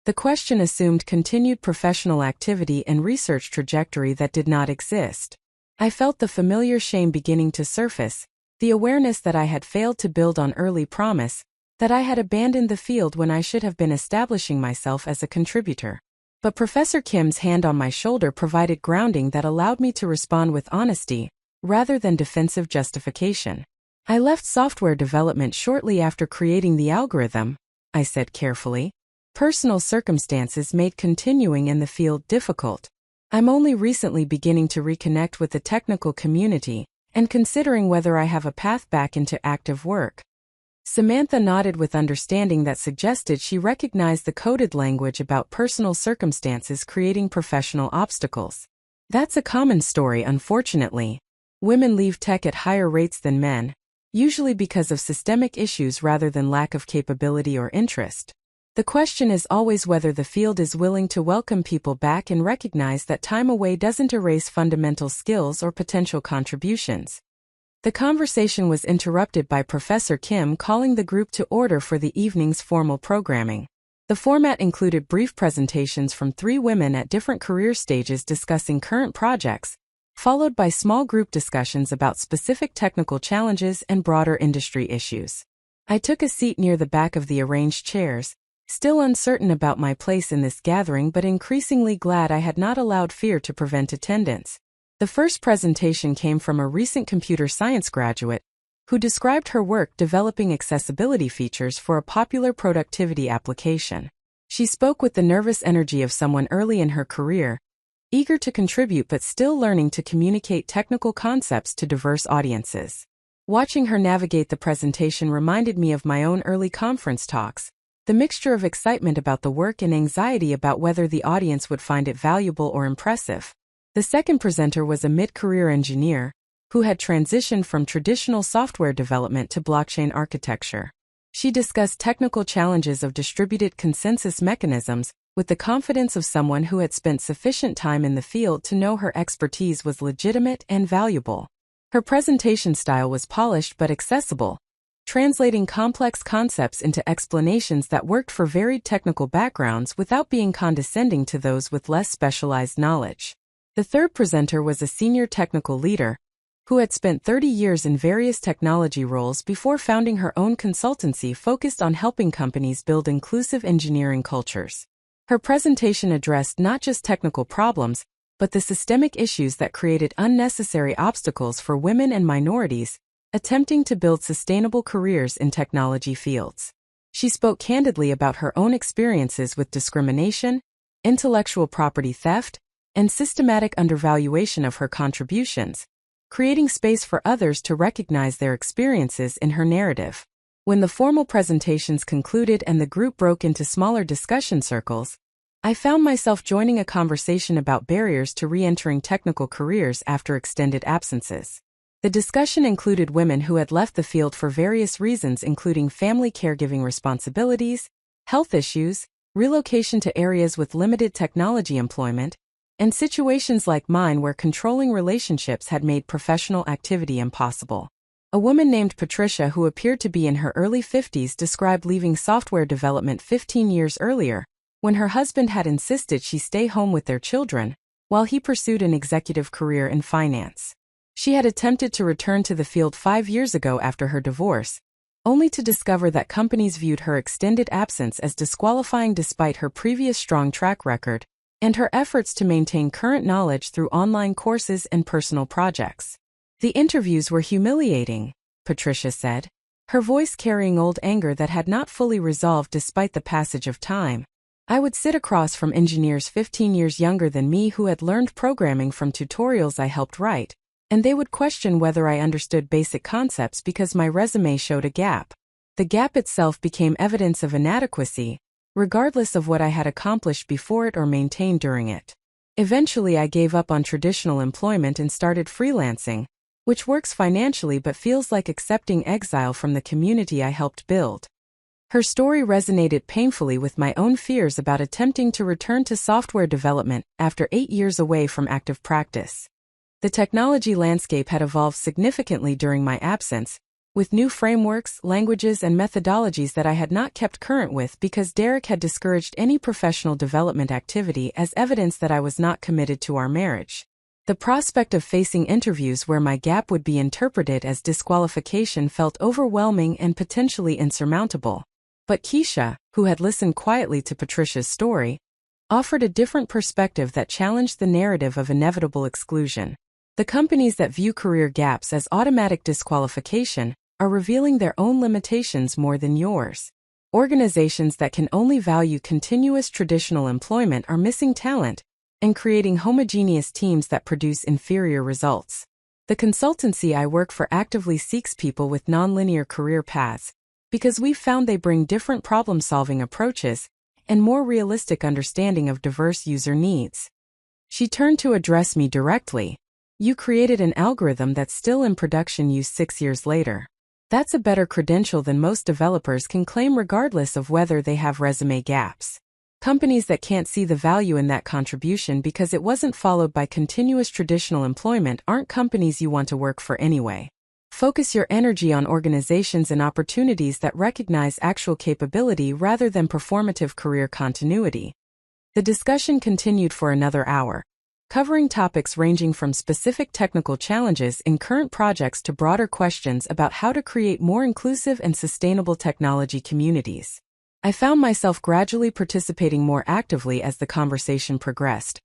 The question assumed continued professional activity and research trajectory that did not exist. I felt the familiar shame beginning to surface, the awareness that I had failed to build on early promise, that I had abandoned the field when I should have been establishing myself as a contributor. But Professor Kim's hand on my shoulder provided grounding that allowed me to respond with honesty, rather than defensive justification. I left software development shortly after creating the algorithm, I said carefully. Personal circumstances made continuing in the field difficult. I'm only recently beginning to reconnect with the technical community and considering whether I have a path back into active work. Samantha nodded with understanding that suggested she recognized the coded language about personal circumstances creating professional obstacles. That's a common story, unfortunately. Women leave tech at higher rates than men, usually because of systemic issues rather than lack of capability or interest. The question is always whether the field is willing to welcome people back and recognize that time away doesn't erase fundamental skills or potential contributions. The conversation was interrupted by Professor Kim calling the group to order for the evening's formal programming. The format included brief presentations from 3 women at different career stages discussing current projects, followed by small group discussions about specific technical challenges and broader industry issues. I took a seat near the back of the arranged chairs, still uncertain about my place in this gathering but increasingly glad I had not allowed fear to prevent attendance. The first presentation came from a recent computer science graduate, who described her work developing accessibility features for a popular productivity application. She spoke with the nervous energy of someone early in her career, eager to contribute but still learning to communicate technical concepts to diverse audiences. Watching her navigate the presentation reminded me of my own early conference talks, the mixture of excitement about the work and anxiety about whether the audience would find it valuable or impressive. The second presenter was a mid-career engineer, who had transitioned from traditional software development to blockchain architecture. She discussed technical challenges of distributed consensus mechanisms, with the confidence of someone who had spent sufficient time in the field to know her expertise was legitimate and valuable. Her presentation style was polished but accessible, translating complex concepts into explanations that worked for varied technical backgrounds without being condescending to those with less specialized knowledge. The third presenter was a senior technical leader, who had spent 30 years in various technology roles before founding her own consultancy focused on helping companies build inclusive engineering cultures. Her presentation addressed not just technical problems, but the systemic issues that created unnecessary obstacles for women and minorities, attempting to build sustainable careers in technology fields. She spoke candidly about her own experiences with discrimination, intellectual property theft, and systematic undervaluation of her contributions, creating space for others to recognize their experiences in her narrative. When the formal presentations concluded and the group broke into smaller discussion circles, I found myself joining a conversation about barriers to re-entering technical careers after extended absences. The discussion included women who had left the field for various reasons, including family caregiving responsibilities, health issues, relocation to areas with limited technology employment, and situations like mine where controlling relationships had made professional activity impossible. A woman named Patricia, who appeared to be in her early 50s, described leaving software development 15 years earlier, when her husband had insisted she stay home with their children, while he pursued an executive career in finance. She had attempted to return to the field 5 years ago after her divorce, only to discover that companies viewed her extended absence as disqualifying despite her previous strong track record, and her efforts to maintain current knowledge through online courses and personal projects. The interviews were humiliating, Patricia said, her voice carrying old anger that had not fully resolved despite the passage of time. I would sit across from engineers 15 years younger than me who had learned programming from tutorials I helped write, and they would question whether I understood basic concepts because my resume showed a gap. The gap itself became evidence of inadequacy, regardless of what I had accomplished before it or maintained during it. Eventually I gave up on traditional employment and started freelancing, which works financially but feels like accepting exile from the community I helped build. Her story resonated painfully with my own fears about attempting to return to software development after 8 years away from active practice. The technology landscape had evolved significantly during my absence, with new frameworks, languages, and methodologies that I had not kept current with because Derek had discouraged any professional development activity as evidence that I was not committed to our marriage. The prospect of facing interviews where my gap would be interpreted as disqualification felt overwhelming and potentially insurmountable. But Keisha, who had listened quietly to Patricia's story, offered a different perspective that challenged the narrative of inevitable exclusion. The companies that view career gaps as automatic disqualification are revealing their own limitations more than yours. Organizations that can only value continuous traditional employment are missing talent and creating homogeneous teams that produce inferior results. The consultancy I work for actively seeks people with nonlinear career paths because we've found they bring different problem-solving approaches and more realistic understanding of diverse user needs. She turned to address me directly. You created an algorithm that's still in production use 6 years later. That's a better credential than most developers can claim regardless of whether they have resume gaps. Companies that can't see the value in that contribution because it wasn't followed by continuous traditional employment aren't companies you want to work for anyway. Focus your energy on organizations and opportunities that recognize actual capability rather than performative career continuity. The discussion continued for another hour, covering topics ranging from specific technical challenges in current projects to broader questions about how to create more inclusive and sustainable technology communities. I found myself gradually participating more actively as the conversation progressed,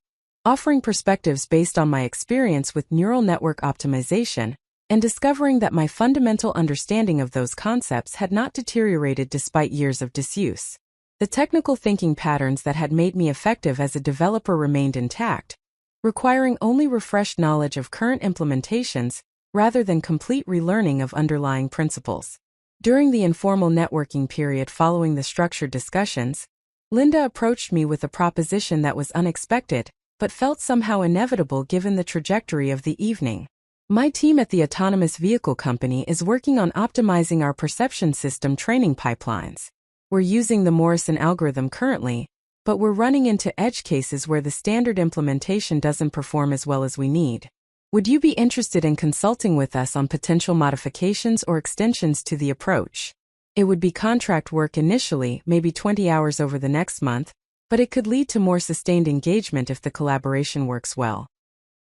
offering perspectives based on my experience with neural network optimization, and discovering that my fundamental understanding of those concepts had not deteriorated despite years of disuse. The technical thinking patterns that had made me effective as a developer remained intact, requiring only refreshed knowledge of current implementations rather than complete relearning of underlying principles. During the informal networking period following the structured discussions, Linda approached me with a proposition that was unexpected, but felt somehow inevitable given the trajectory of the evening. My team at the autonomous vehicle company is working on optimizing our perception system training pipelines. We're using the Morrison algorithm currently, but we're running into edge cases where the standard implementation doesn't perform as well as we need. Would you be interested in consulting with us on potential modifications or extensions to the approach? It would be contract work initially, maybe 20 hours over the next month, but it could lead to more sustained engagement if the collaboration works well.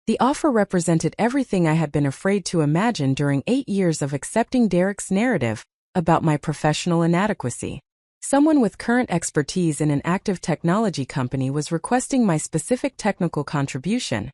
The offer represented everything I had been afraid to imagine during 8 years of accepting Derek's narrative about my professional inadequacy. Someone with current expertise in an active technology company was requesting my specific technical contribution,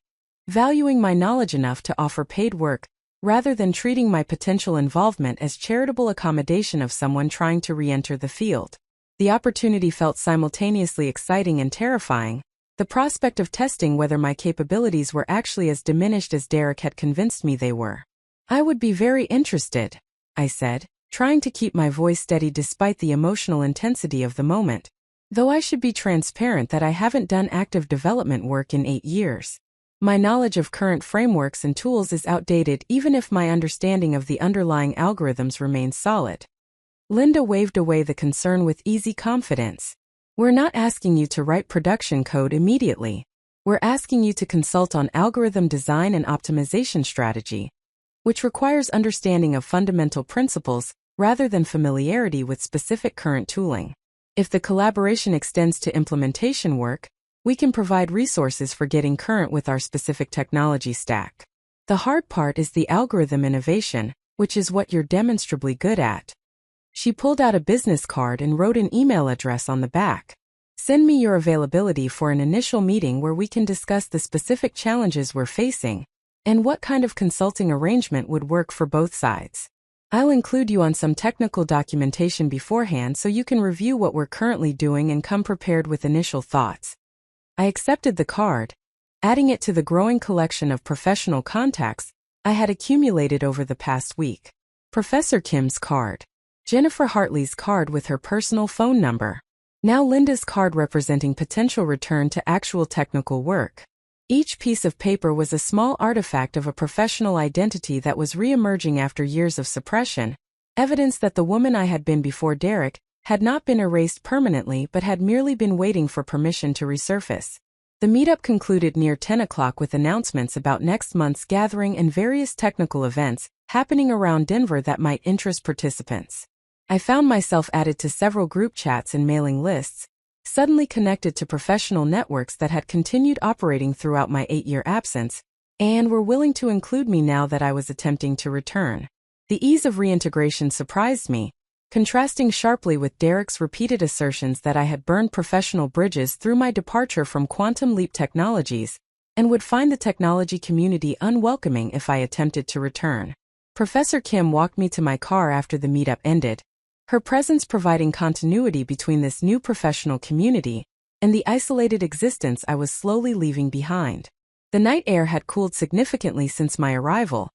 valuing my knowledge enough to offer paid work, rather than treating my potential involvement as charitable accommodation of someone trying to re-enter the field. The opportunity felt simultaneously exciting and terrifying, the prospect of testing whether my capabilities were actually as diminished as Derek had convinced me they were. I would be very interested, I said, trying to keep my voice steady despite the emotional intensity of the moment. Though I should be transparent that I haven't done active development work in 8 years. My knowledge of current frameworks and tools is outdated even if my understanding of the underlying algorithms remains solid. Linda waved away the concern with easy confidence. We're not asking you to write production code immediately. We're asking you to consult on algorithm design and optimization strategy, which requires understanding of fundamental principles rather than familiarity with specific current tooling. If the collaboration extends to implementation work, we can provide resources for getting current with our specific technology stack. The hard part is the algorithm innovation, which is what you're demonstrably good at. She pulled out a business card and wrote an email address on the back. Send me your availability for an initial meeting where we can discuss the specific challenges we're facing and what kind of consulting arrangement would work for both sides. I'll include you on some technical documentation beforehand so you can review what we're currently doing and come prepared with initial thoughts. I accepted the card, adding it to the growing collection of professional contacts I had accumulated over the past week. Professor Kim's card, Jennifer Hartley's card with her personal phone number, now Linda's card representing potential return to actual technical work. Each piece of paper was a small artifact of a professional identity that was re-emerging after years of suppression, evidence that the woman I had been before Derek had not been erased permanently but had merely been waiting for permission to resurface. The meetup concluded near 10 o'clock with announcements about next month's gathering and various technical events happening around Denver that might interest participants. I found myself added to several group chats and mailing lists, suddenly connected to professional networks that had continued operating throughout my 8-year absence, and were willing to include me now that I was attempting to return. The ease of reintegration surprised me, contrasting sharply with Derek's repeated assertions that I had burned professional bridges through my departure from Quantum Leap Technologies, and would find the technology community unwelcoming if I attempted to return. Professor Kim walked me to my car after the meetup ended, her presence providing continuity between this new professional community and the isolated existence I was slowly leaving behind. The night air had cooled significantly since my arrival,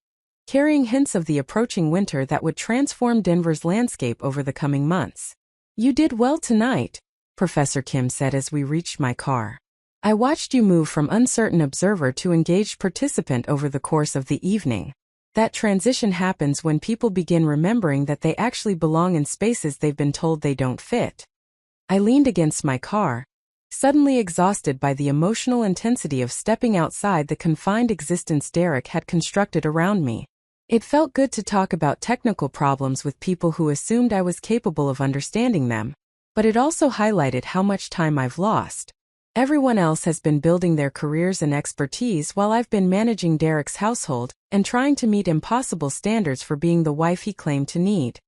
carrying hints of the approaching winter that would transform Denver's landscape over the coming months. "You did well tonight," Professor Kim said as we reached my car. "I watched you move from uncertain observer to engaged participant over the course of the evening. That transition happens when people begin remembering that they actually belong in spaces they've been told they don't fit." I leaned against my car, suddenly exhausted by the emotional intensity of stepping outside the confined existence Derek had constructed around me. It felt good to talk about technical problems with people who assumed I was capable of understanding them, but it also highlighted how much time I've lost. Everyone else has been building their careers and expertise while I've been managing Derek's household and trying to meet impossible standards for being the wife he claimed to need.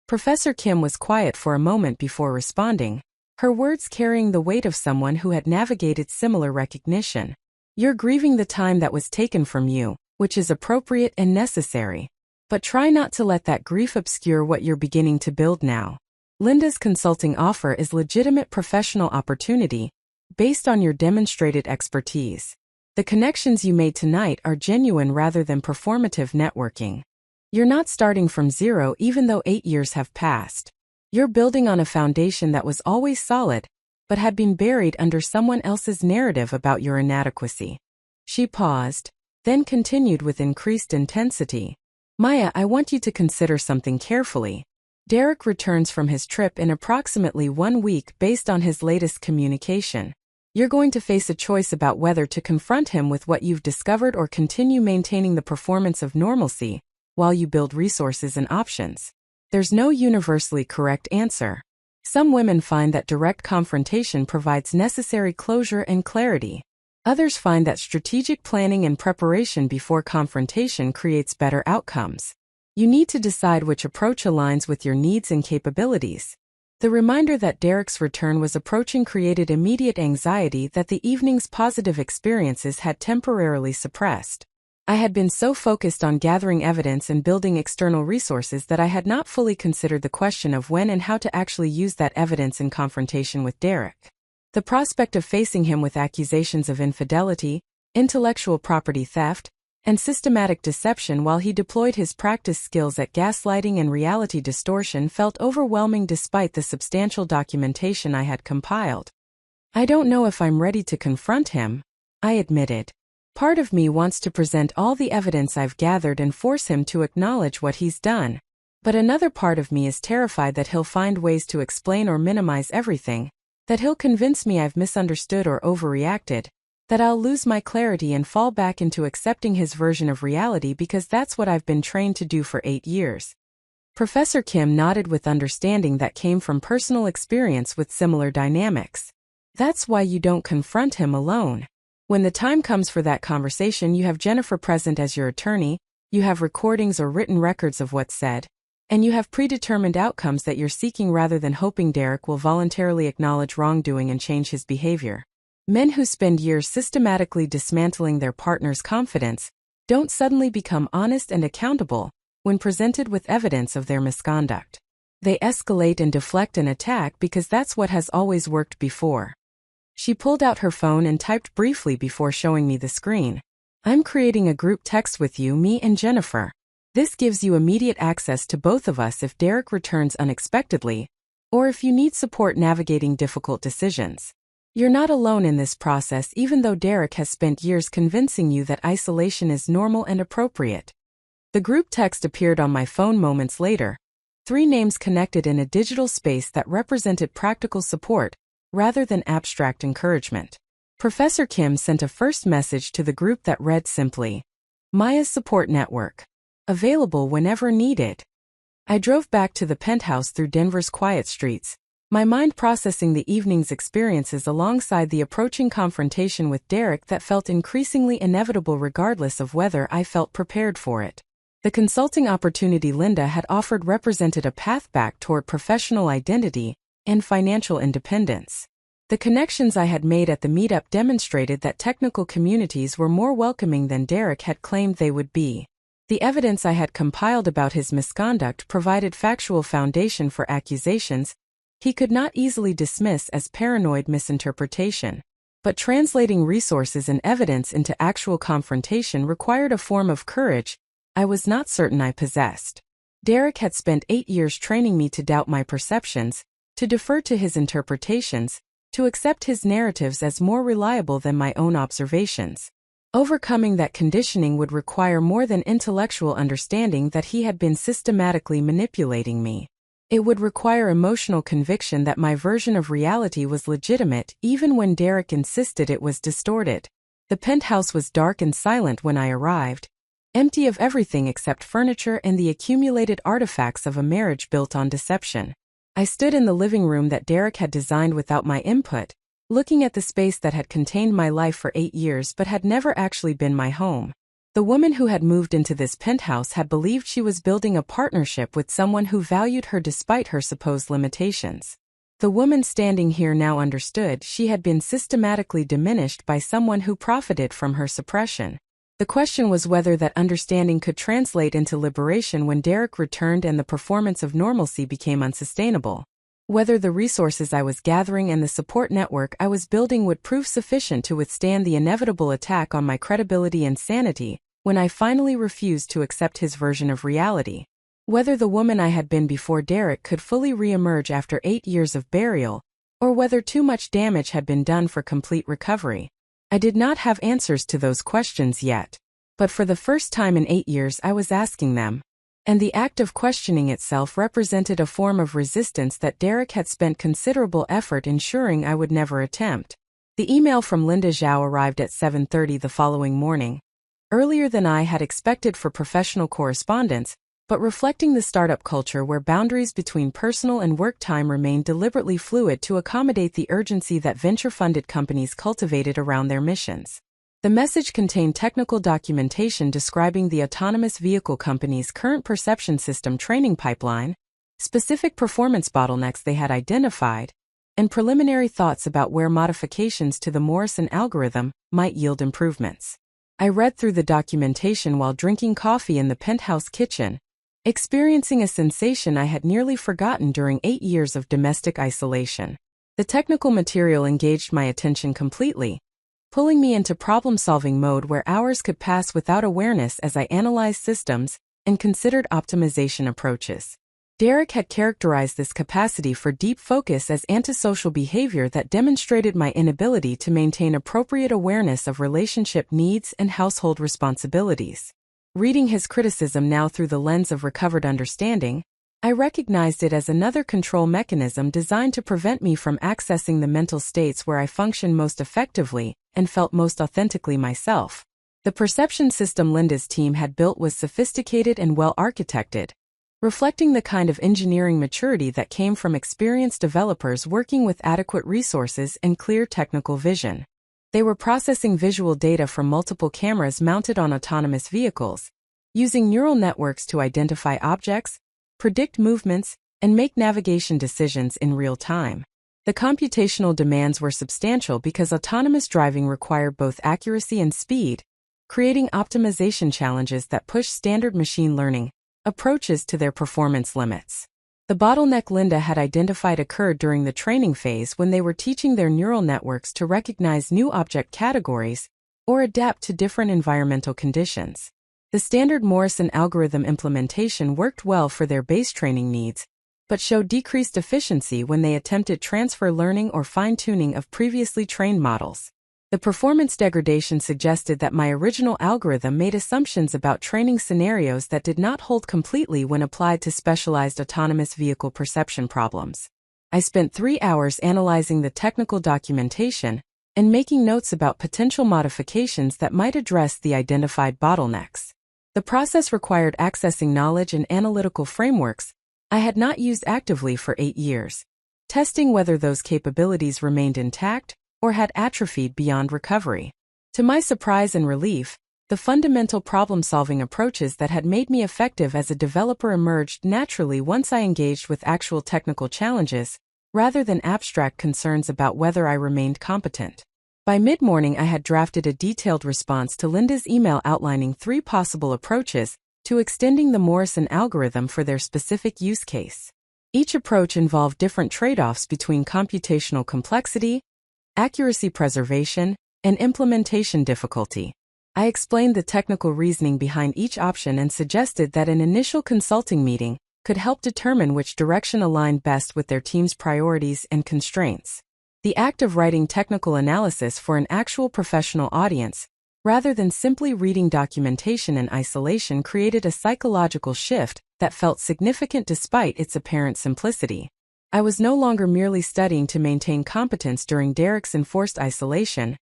Professor Kim was quiet for a moment before responding, her words carrying the weight of someone who had navigated similar recognition. "You're grieving the time that was taken from you, which is appropriate and necessary. But try not to let that grief obscure what you're beginning to build now. Linda's consulting offer is legitimate professional opportunity, based on your demonstrated expertise. The connections you made tonight are genuine rather than performative networking. You're not starting from zero even though 8 years have passed. You're building on a foundation that was always solid, but had been buried under someone else's narrative about your inadequacy." She paused, then continued with increased intensity. "Maya, I want you to consider something carefully. Derek returns from his trip in approximately 1 week based on his latest communication. You're going to face a choice about whether to confront him with what you've discovered or continue maintaining the performance of normalcy while you build resources and options. There's no universally correct answer. Some women find that direct confrontation provides necessary closure and clarity. Others find that strategic planning and preparation before confrontation creates better outcomes. You need to decide which approach aligns with your needs and capabilities." The reminder that Derek's return was approaching created immediate anxiety that the evening's positive experiences had temporarily suppressed. I had been so focused on gathering evidence and building external resources that I had not fully considered the question of when and how to actually use that evidence in confrontation with Derek. The prospect of facing him with accusations of infidelity, intellectual property theft, and systematic deception while he deployed his practice skills at gaslighting and reality distortion felt overwhelming despite the substantial documentation I had compiled. "I don't know if I'm ready to confront him," I admitted. "Part of me wants to present all the evidence I've gathered and force him to acknowledge what he's done. But another part of me is terrified that he'll find ways to explain or minimize everything, that he'll convince me I've misunderstood or overreacted, that I'll lose my clarity and fall back into accepting his version of reality because that's what I've been trained to do for 8 years. Professor Kim nodded with understanding that came from personal experience with similar dynamics. "That's why you don't confront him alone. When the time comes for that conversation, you have Jennifer present as your attorney, you have recordings or written records of what's said, and you have predetermined outcomes that you're seeking rather than hoping Derek will voluntarily acknowledge wrongdoing and change his behavior. Men who spend years systematically dismantling their partner's confidence don't suddenly become honest and accountable when presented with evidence of their misconduct. They escalate and deflect an attack because that's what has always worked before." She pulled out her phone and typed briefly before showing me the screen. "I'm creating a group text with you, me and Jennifer. This gives you immediate access to both of us if Derek returns unexpectedly, or if you need support navigating difficult decisions. You're not alone in this process even though Derek has spent years convincing you that isolation is normal and appropriate." The group text appeared on my phone moments later, 3 names connected in a digital space that represented practical support rather than abstract encouragement. Professor Kim sent a first message to the group that read simply, "Maya's Support Network. available whenever needed. I drove back to the penthouse through Denver's quiet streets, my mind processing the evening's experiences alongside the approaching confrontation with Derek that felt increasingly inevitable regardless of whether I felt prepared for it. The consulting opportunity Linda had offered represented a path back toward professional identity and financial independence. The connections I had made at the meetup demonstrated that technical communities were more welcoming than Derek had claimed they would be. The evidence I had compiled about his misconduct provided factual foundation for accusations he could not easily dismiss as paranoid misinterpretation. But translating resources and evidence into actual confrontation required a form of courage I was not certain I possessed. Derek had spent 8 years training me to doubt my perceptions, to defer to his interpretations, to accept his narratives as more reliable than my own observations. Overcoming that conditioning would require more than intellectual understanding that he had been systematically manipulating me. It would require emotional conviction that my version of reality was legitimate even when Derek insisted it was distorted. The penthouse was dark and silent when I arrived, empty of everything except furniture and the accumulated artifacts of a marriage built on deception. I stood in the living room that Derek had designed without my input, looking at the space that had contained my life for 8 years but had never actually been my home. The woman who had moved into this penthouse had believed she was building a partnership with someone who valued her despite her supposed limitations. The woman standing here now understood she had been systematically diminished by someone who profited from her suppression. The question was whether that understanding could translate into liberation when Derek returned and the performance of normalcy became unsustainable. Whether the resources I was gathering and the support network I was building would prove sufficient to withstand the inevitable attack on my credibility and sanity when I finally refused to accept his version of reality. Whether the woman I had been before Derek could fully re-emerge after 8 years of burial, or whether too much damage had been done for complete recovery. I did not have answers to those questions yet, but for the first time in 8 years I was asking them. And the act of questioning itself represented a form of resistance that Derek had spent considerable effort ensuring I would never attempt. The email from Linda Zhao arrived at 7:30 the following morning, earlier than I had expected for professional correspondence, but reflecting the startup culture where boundaries between personal and work time remained deliberately fluid to accommodate the urgency that venture-funded companies cultivated around their missions. The message contained technical documentation describing the autonomous vehicle company's current perception system training pipeline, specific performance bottlenecks they had identified, and preliminary thoughts about where modifications to the Morrison algorithm might yield improvements. I read through the documentation while drinking coffee in the penthouse kitchen, experiencing a sensation I had nearly forgotten during 8 years of domestic isolation. The technical material engaged my attention completely, pulling me into problem-solving mode where hours could pass without awareness as I analyzed systems and considered optimization approaches. Derek had characterized this capacity for deep focus as antisocial behavior that demonstrated my inability to maintain appropriate awareness of relationship needs and household responsibilities. Reading his criticism now through the lens of recovered understanding, I recognized it as another control mechanism designed to prevent me from accessing the mental states where I functioned most effectively and felt most authentically myself. The perception system Linda's team had built was sophisticated and well-architected, reflecting the kind of engineering maturity that came from experienced developers working with adequate resources and clear technical vision. They were processing visual data from multiple cameras mounted on autonomous vehicles, using neural networks to identify objects, predict movements, and make navigation decisions in real time. The computational demands were substantial because autonomous driving required both accuracy and speed, creating optimization challenges that push standard machine learning approaches to their performance limits. The bottleneck Linda had identified occurred during the training phase when they were teaching their neural networks to recognize new object categories or adapt to different environmental conditions. The standard Morrison algorithm implementation worked well for their base training needs, but showed decreased efficiency when they attempted transfer learning or fine-tuning of previously trained models. The performance degradation suggested that my original algorithm made assumptions about training scenarios that did not hold completely when applied to specialized autonomous vehicle perception problems. I spent 3 hours analyzing the technical documentation and making notes about potential modifications that might address the identified bottlenecks. The process required accessing knowledge and analytical frameworks I had not used actively for 8 years, testing whether those capabilities remained intact or had atrophied beyond recovery. To my surprise and relief, the fundamental problem-solving approaches that had made me effective as a developer emerged naturally once I engaged with actual technical challenges, rather than abstract concerns about whether I remained competent. By mid-morning, I had drafted a detailed response to Linda's email outlining 3 possible approaches to extending the Morrison algorithm for their specific use case. Each approach involved different trade-offs between computational complexity, accuracy preservation, and implementation difficulty. I explained the technical reasoning behind each option and suggested that an initial consulting meeting could help determine which direction aligned best with their team's priorities and constraints. The act of writing technical analysis for an actual professional audience, rather than simply reading documentation in isolation, created a psychological shift that felt significant despite its apparent simplicity. I was no longer merely studying to maintain competence during Derek's enforced isolation,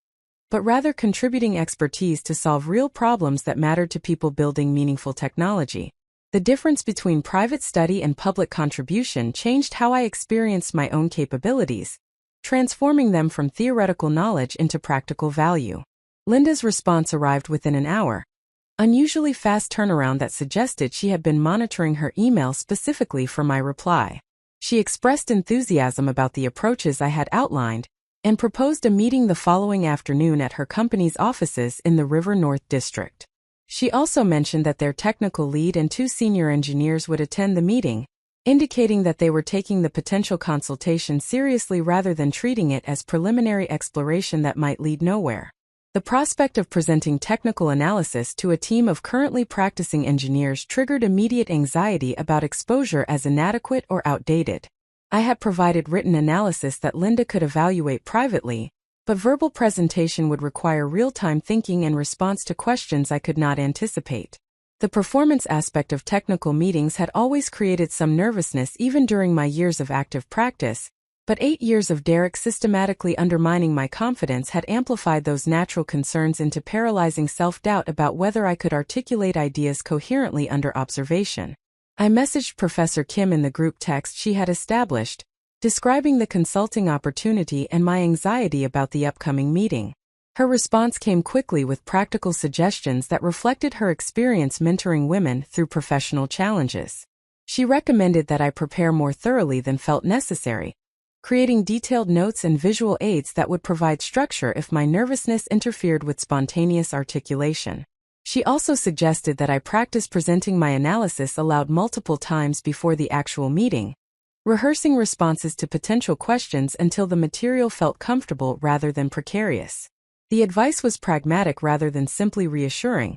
but rather contributing expertise to solve real problems that mattered to people building meaningful technology. The difference between private study and public contribution changed how I experienced my own capabilities, transforming them from theoretical knowledge into practical value. Linda's response arrived within an hour, unusually fast turnaround that suggested she had been monitoring her email specifically for my reply. She expressed enthusiasm about the approaches I had outlined, and proposed a meeting the following afternoon at her company's offices in the River North District. She also mentioned that their technical lead and 2 senior engineers would attend the meeting, indicating that they were taking the potential consultation seriously rather than treating it as preliminary exploration that might lead nowhere. The prospect of presenting technical analysis to a team of currently practicing engineers triggered immediate anxiety about exposure as inadequate or outdated. I had provided written analysis that Linda could evaluate privately, but verbal presentation would require real-time thinking and response to questions I could not anticipate. The performance aspect of technical meetings had always created some nervousness even during my years of active practice, but 8 years of Derek systematically undermining my confidence had amplified those natural concerns into paralyzing self-doubt about whether I could articulate ideas coherently under observation. I messaged Professor Kim in the group text she had established, describing the consulting opportunity and my anxiety about the upcoming meeting. Her response came quickly with practical suggestions that reflected her experience mentoring women through professional challenges. She recommended that I prepare more thoroughly than felt necessary, creating detailed notes and visual aids that would provide structure if my nervousness interfered with spontaneous articulation. She also suggested that I practice presenting my analysis aloud multiple times before the actual meeting, rehearsing responses to potential questions until the material felt comfortable rather than precarious. The advice was pragmatic rather than simply reassuring,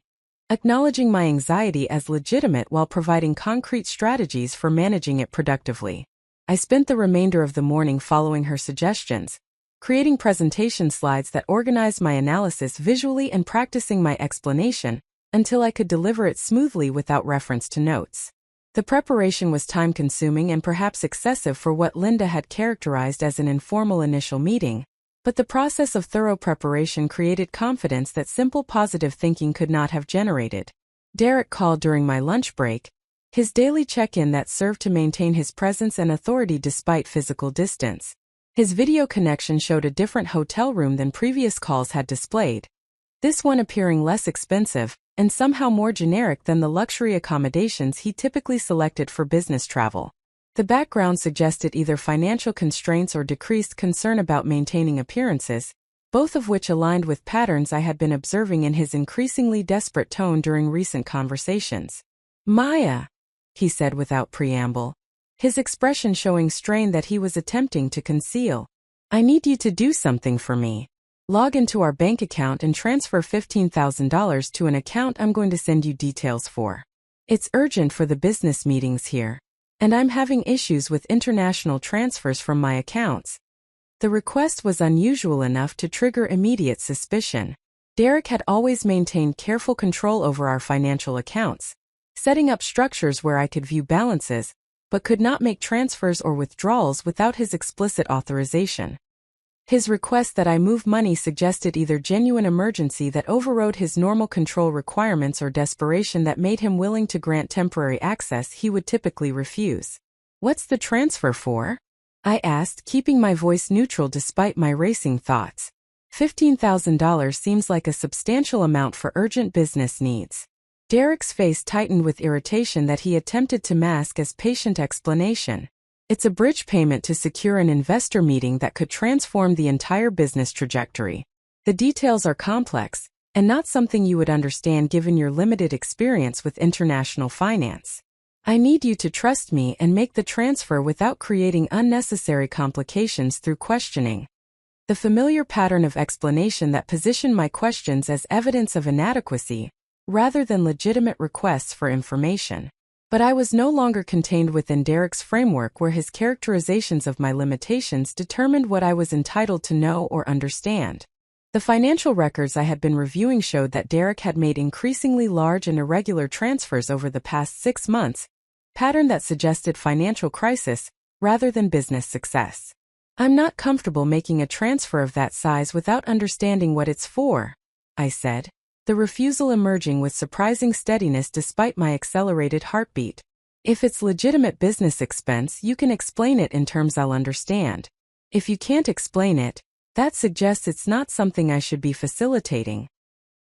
acknowledging my anxiety as legitimate while providing concrete strategies for managing it productively. I spent the remainder of the morning following her suggestions, creating presentation slides that organized my analysis visually and practicing my explanation until I could deliver it smoothly without reference to notes. The preparation was time-consuming and perhaps excessive for what Linda had characterized as an informal initial meeting, but the process of thorough preparation created confidence that simple positive thinking could not have generated. Derek called during my lunch break, his daily check-in that served to maintain his presence and authority despite physical distance. His video connection showed a different hotel room than previous calls had displayed, this one appearing less expensive and somehow more generic than the luxury accommodations he typically selected for business travel. The background suggested either financial constraints or decreased concern about maintaining appearances, both of which aligned with patterns I had been observing in his increasingly desperate tone during recent conversations. "Maya," he said without preamble, his expression showing strain that he was attempting to conceal. "I need you to do something for me. Log into our bank account and transfer $15,000 to an account I'm going to send you details for. It's urgent for the business meetings here, and I'm having issues with international transfers from my accounts." The request was unusual enough to trigger immediate suspicion. Derek had always maintained careful control over our financial accounts, setting up structures where I could view balances, but could not make transfers or withdrawals without his explicit authorization. His request that I move money suggested either genuine emergency that overrode his normal control requirements or desperation that made him willing to grant temporary access he would typically refuse. "What's the transfer for?" I asked, keeping my voice neutral despite my racing thoughts. $15,000 seems like a substantial amount for urgent business needs. Derek's face tightened with irritation that he attempted to mask as patient explanation. "It's a bridge payment to secure an investor meeting that could transform the entire business trajectory. The details are complex, and not something you would understand given your limited experience with international finance. I need you to trust me and make the transfer without creating unnecessary complications through questioning." The familiar pattern of explanation that positioned my questions as evidence of inadequacy, rather than legitimate requests for information. But I was no longer contained within Derek's framework where his characterizations of my limitations determined what I was entitled to know or understand. The financial records I had been reviewing showed that Derek had made increasingly large and irregular transfers over the past 6 months, pattern that suggested financial crisis rather than business success. "I'm not comfortable making a transfer of that size without understanding what it's for," I said, the refusal emerging with surprising steadiness despite my accelerated heartbeat. "If it's legitimate business expense, you can explain it in terms I'll understand. If you can't explain it, that suggests it's not something I should be facilitating."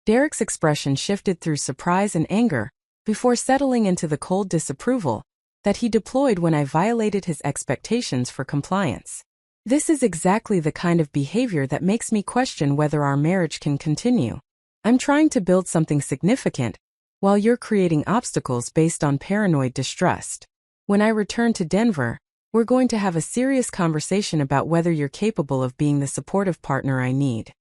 Derek's expression shifted through surprise and anger, before settling into the cold disapproval that he deployed when I violated his expectations for compliance. "This is exactly the kind of behavior that makes me question whether our marriage can continue. I'm trying to build something significant, while you're creating obstacles based on paranoid distrust. When I return to Denver, we're going to have a serious conversation about whether you're capable of being the supportive partner I need."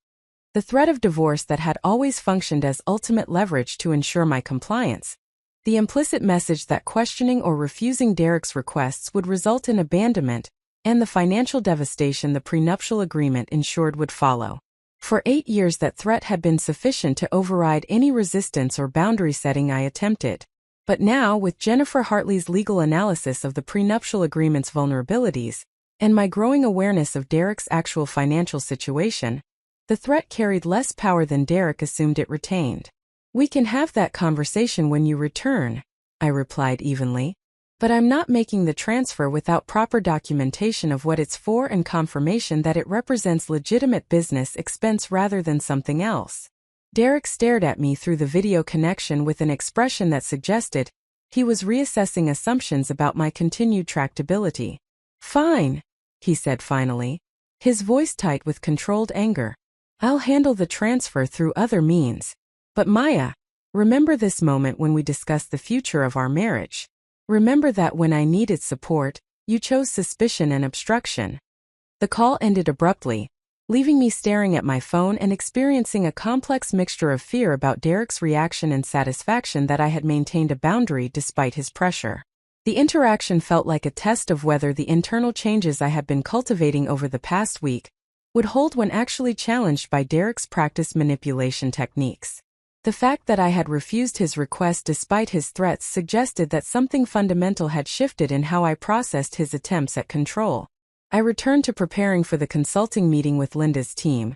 The threat of divorce that had always functioned as ultimate leverage to ensure my compliance, the implicit message that questioning or refusing Derek's requests would result in abandonment, and the financial devastation the prenuptial agreement ensured would follow. For 8 years that threat had been sufficient to override any resistance or boundary setting I attempted. But now, with Jennifer Hartley's legal analysis of the prenuptial agreement's vulnerabilities, and my growing awareness of Derek's actual financial situation, the threat carried less power than Derek assumed it retained. "We can have that conversation when you return," I replied evenly. "But I'm not making the transfer without proper documentation of what it's for and confirmation that it represents legitimate business expense rather than something else." Derek stared at me through the video connection with an expression that suggested he was reassessing assumptions about my continued tractability. "Fine," he said finally, his voice tight with controlled anger. "I'll handle the transfer through other means. But Maya, remember this moment when we discussed the future of our marriage. Remember that when I needed support, you chose suspicion and obstruction." The call ended abruptly, leaving me staring at my phone and experiencing a complex mixture of fear about Derek's reaction and satisfaction that I had maintained a boundary despite his pressure. The interaction felt like a test of whether the internal changes I had been cultivating over the past week would hold when actually challenged by Derek's practiced manipulation techniques. The fact that I had refused his request despite his threats suggested that something fundamental had shifted in how I processed his attempts at control. I returned to preparing for the consulting meeting with Linda's team,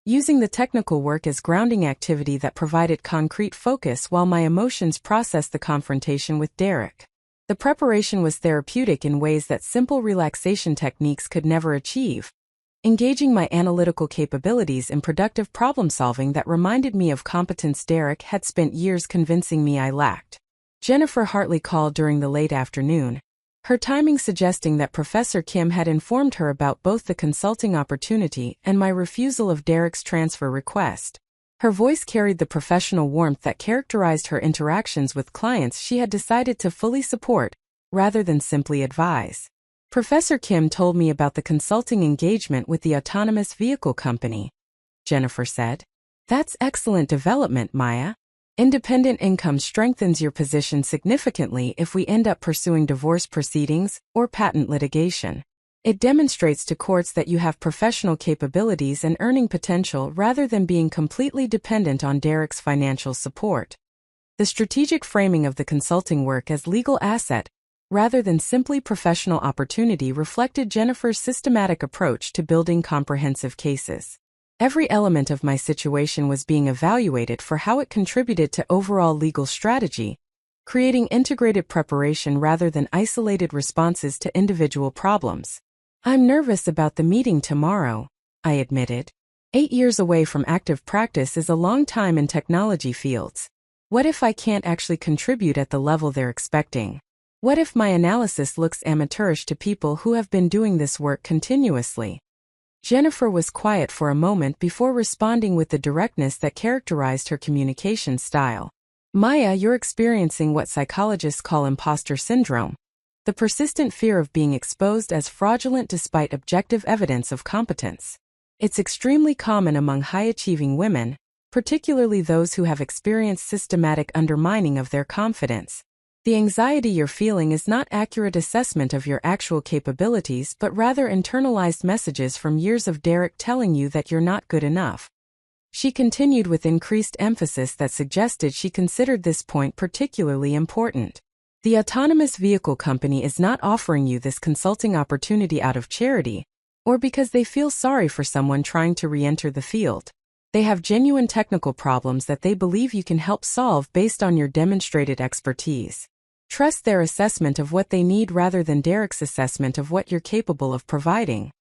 using the technical work as grounding activity that provided concrete focus while my emotions processed the confrontation with Derek. The preparation was therapeutic in ways that simple relaxation techniques could never achieve, engaging my analytical capabilities in productive problem-solving that reminded me of competence Derek had spent years convincing me I lacked. Jennifer Hartley called during the late afternoon, her timing suggesting that Professor Kim had informed her about both the consulting opportunity and my refusal of Derek's transfer request. Her voice carried the professional warmth that characterized her interactions with clients she had decided to fully support, rather than simply advise. "Professor Kim told me about the consulting engagement with the autonomous vehicle company," Jennifer said. "That's excellent development, Maya. Independent income strengthens your position significantly if we end up pursuing divorce proceedings or patent litigation. It demonstrates to courts that you have professional capabilities and earning potential rather than being completely dependent on Derek's financial support. The strategic framing of the consulting work as legal asset rather than simply professional opportunity, reflected Jennifer's systematic approach to building comprehensive cases. Every element of my situation was being evaluated for how it contributed to overall legal strategy, creating integrated preparation rather than isolated responses to individual problems. "I'm nervous about the meeting tomorrow," I admitted. 8 years away from active practice is a long time in technology fields. What if I can't actually contribute at the level they're expecting? What if my analysis looks amateurish to people who have been doing this work continuously? Jennifer was quiet for a moment before responding with the directness that characterized her communication style. "Maya, you're experiencing what psychologists call imposter syndrome, the persistent fear of being exposed as fraudulent despite objective evidence of competence. It's extremely common among high-achieving women, particularly those who have experienced systematic undermining of their confidence. The anxiety you're feeling is not accurate assessment of your actual capabilities but rather internalized messages from years of Derek telling you that you're not good enough." She continued with increased emphasis that suggested she considered this point particularly important. "The autonomous vehicle company is not offering you this consulting opportunity out of charity, or because they feel sorry for someone trying to re-enter the field. They have genuine technical problems that they believe you can help solve based on your demonstrated expertise. Trust their assessment of what they need rather than Derek's assessment of what you're capable of providing."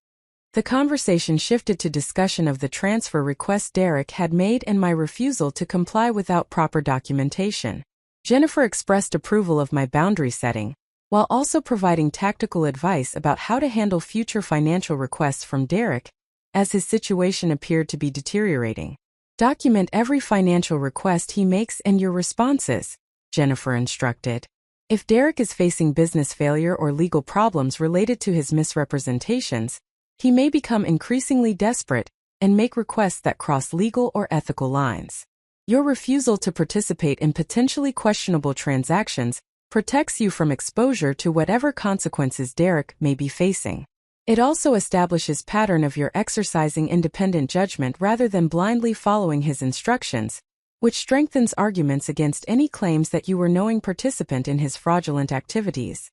The conversation shifted to discussion of the transfer request Derek had made and my refusal to comply without proper documentation. Jennifer expressed approval of my boundary setting, while also providing tactical advice about how to handle future financial requests from Derek, as his situation appeared to be deteriorating. "Document every financial request he makes and your responses," Jennifer instructed. "If Derek is facing business failure or legal problems related to his misrepresentations, he may become increasingly desperate and make requests that cross legal or ethical lines. Your refusal to participate in potentially questionable transactions protects you from exposure to whatever consequences Derek may be facing. It also establishes pattern of your exercising independent judgment rather than blindly following his instructions, which strengthens arguments against any claims that you were knowing participant in his fraudulent activities."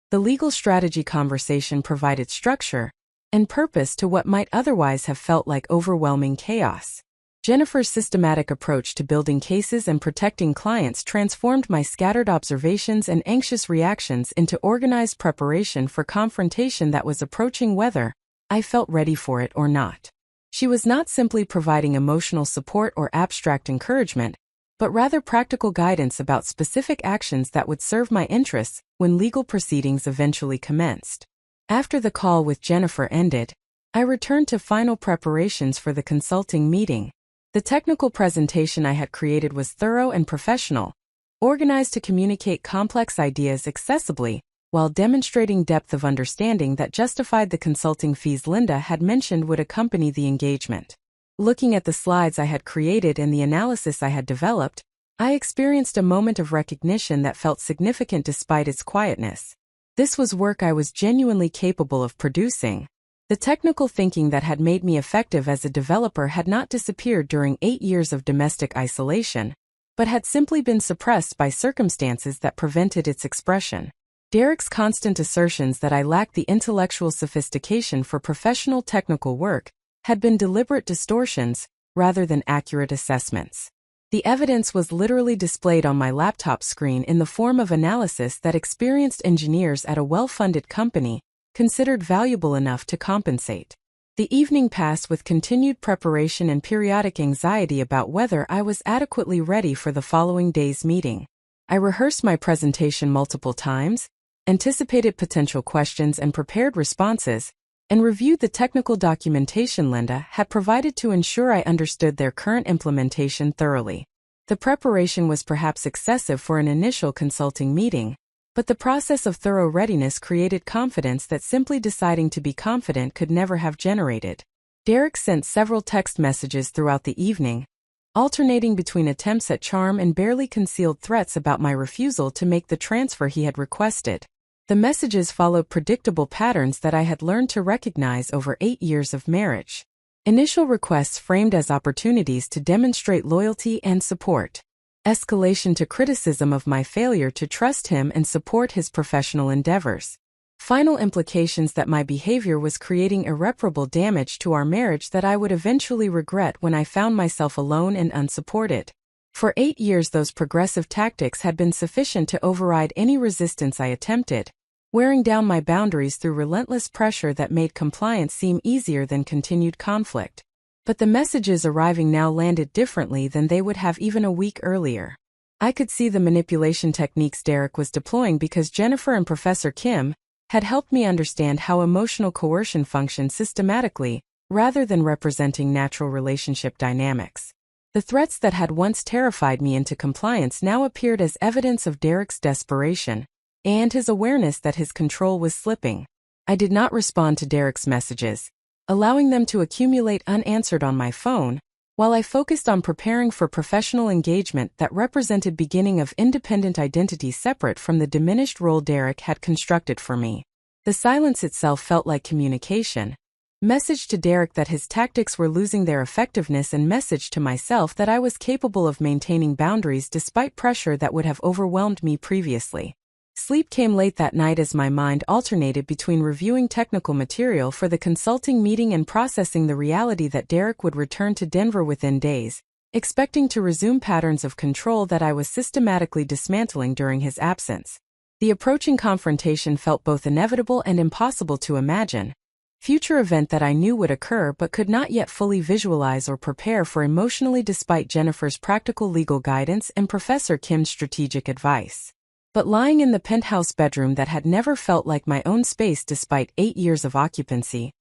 The legal strategy conversation provided structure and purpose to what might otherwise have felt like overwhelming chaos. Jennifer's systematic approach to building cases and protecting clients transformed my scattered observations and anxious reactions into organized preparation for confrontation that was approaching whether I felt ready for it or not. She was not simply providing emotional support or abstract encouragement, but rather practical guidance about specific actions that would serve my interests when legal proceedings eventually commenced. After the call with Jennifer ended, I returned to final preparations for the consulting meeting. The technical presentation I had created was thorough and professional, organized to communicate complex ideas accessibly, while demonstrating depth of understanding that justified the consulting fees Linda had mentioned would accompany the engagement. Looking at the slides I had created and the analysis I had developed, I experienced a moment of recognition that felt significant despite its quietness. This was work I was genuinely capable of producing. The technical thinking that had made me effective as a developer had not disappeared during 8 years of domestic isolation, but had simply been suppressed by circumstances that prevented its expression. Derek's constant assertions that I lacked the intellectual sophistication for professional technical work had been deliberate distortions, rather than accurate assessments. The evidence was literally displayed on my laptop screen in the form of analysis that experienced engineers at a well-funded company considered valuable enough to compensate. The evening passed with continued preparation and periodic anxiety about whether I was adequately ready for the following day's meeting. I rehearsed my presentation multiple times, anticipated potential questions and prepared responses, and reviewed the technical documentation Linda had provided to ensure I understood their current implementation thoroughly. The preparation was perhaps excessive for an initial consulting meeting, but the process of thorough readiness created confidence that simply deciding to be confident could never have generated. Derek sent several text messages throughout the evening, alternating between attempts at charm and barely concealed threats about my refusal to make the transfer he had requested. The messages followed predictable patterns that I had learned to recognize over 8 years of marriage. Initial requests framed as opportunities to demonstrate loyalty and support. escalation to criticism of my failure to trust him and support his professional endeavors. Final implications that my behavior was creating irreparable damage to our marriage that I would eventually regret when I found myself alone and unsupported. For 8 years those progressive tactics had been sufficient to override any resistance I attempted, wearing down my boundaries through relentless pressure that made compliance seem easier than continued conflict. But the messages arriving now landed differently than they would have even a week earlier. I could see the manipulation techniques Derek was deploying because Jennifer and Professor Kim had helped me understand how emotional coercion functions systematically, rather than representing natural relationship dynamics. The threats that had once terrified me into compliance now appeared as evidence of Derek's desperation and his awareness that his control was slipping. I did not respond to Derek's messages, allowing them to accumulate unanswered on my phone, while I focused on preparing for professional engagement that represented beginning of independent identity separate from the diminished role Derek had constructed for me. The silence itself felt like communication. Message to Derek that his tactics were losing their effectiveness, and message to myself that I was capable of maintaining boundaries despite pressure that would have overwhelmed me previously. Sleep came late that night as my mind alternated between reviewing technical material for the consulting meeting and processing the reality that Derek would return to Denver within days, expecting to resume patterns of control that I was systematically dismantling during his absence. The approaching confrontation felt both inevitable and impossible to imagine. Future event that I knew would occur but could not yet fully visualize or prepare for emotionally despite Jennifer's practical legal guidance and Professor Kim's strategic advice. But lying in the penthouse bedroom that had never felt like my own space despite 8 years of occupancy,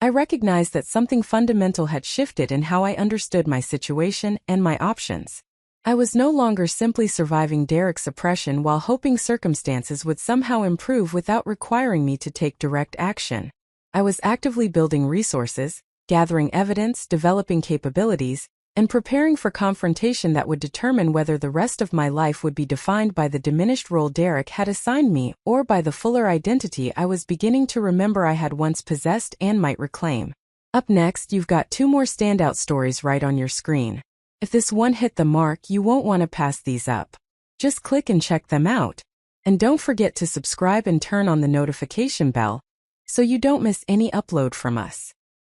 I recognized that something fundamental had shifted in how I understood my situation and my options. I was no longer simply surviving Derek's oppression while hoping circumstances would somehow improve without requiring me to take direct action. I was actively building resources, gathering evidence, developing capabilities, and preparing for confrontation that would determine whether the rest of my life would be defined by the diminished role Derek had assigned me or by the fuller identity I was beginning to remember I had once possessed and might reclaim. Up next, you've got 2 more standout stories right on your screen. If this one hit the mark, you won't want to pass these up. Just click and check them out. And don't forget to subscribe and turn on the notification bell so you don't miss any upload from us.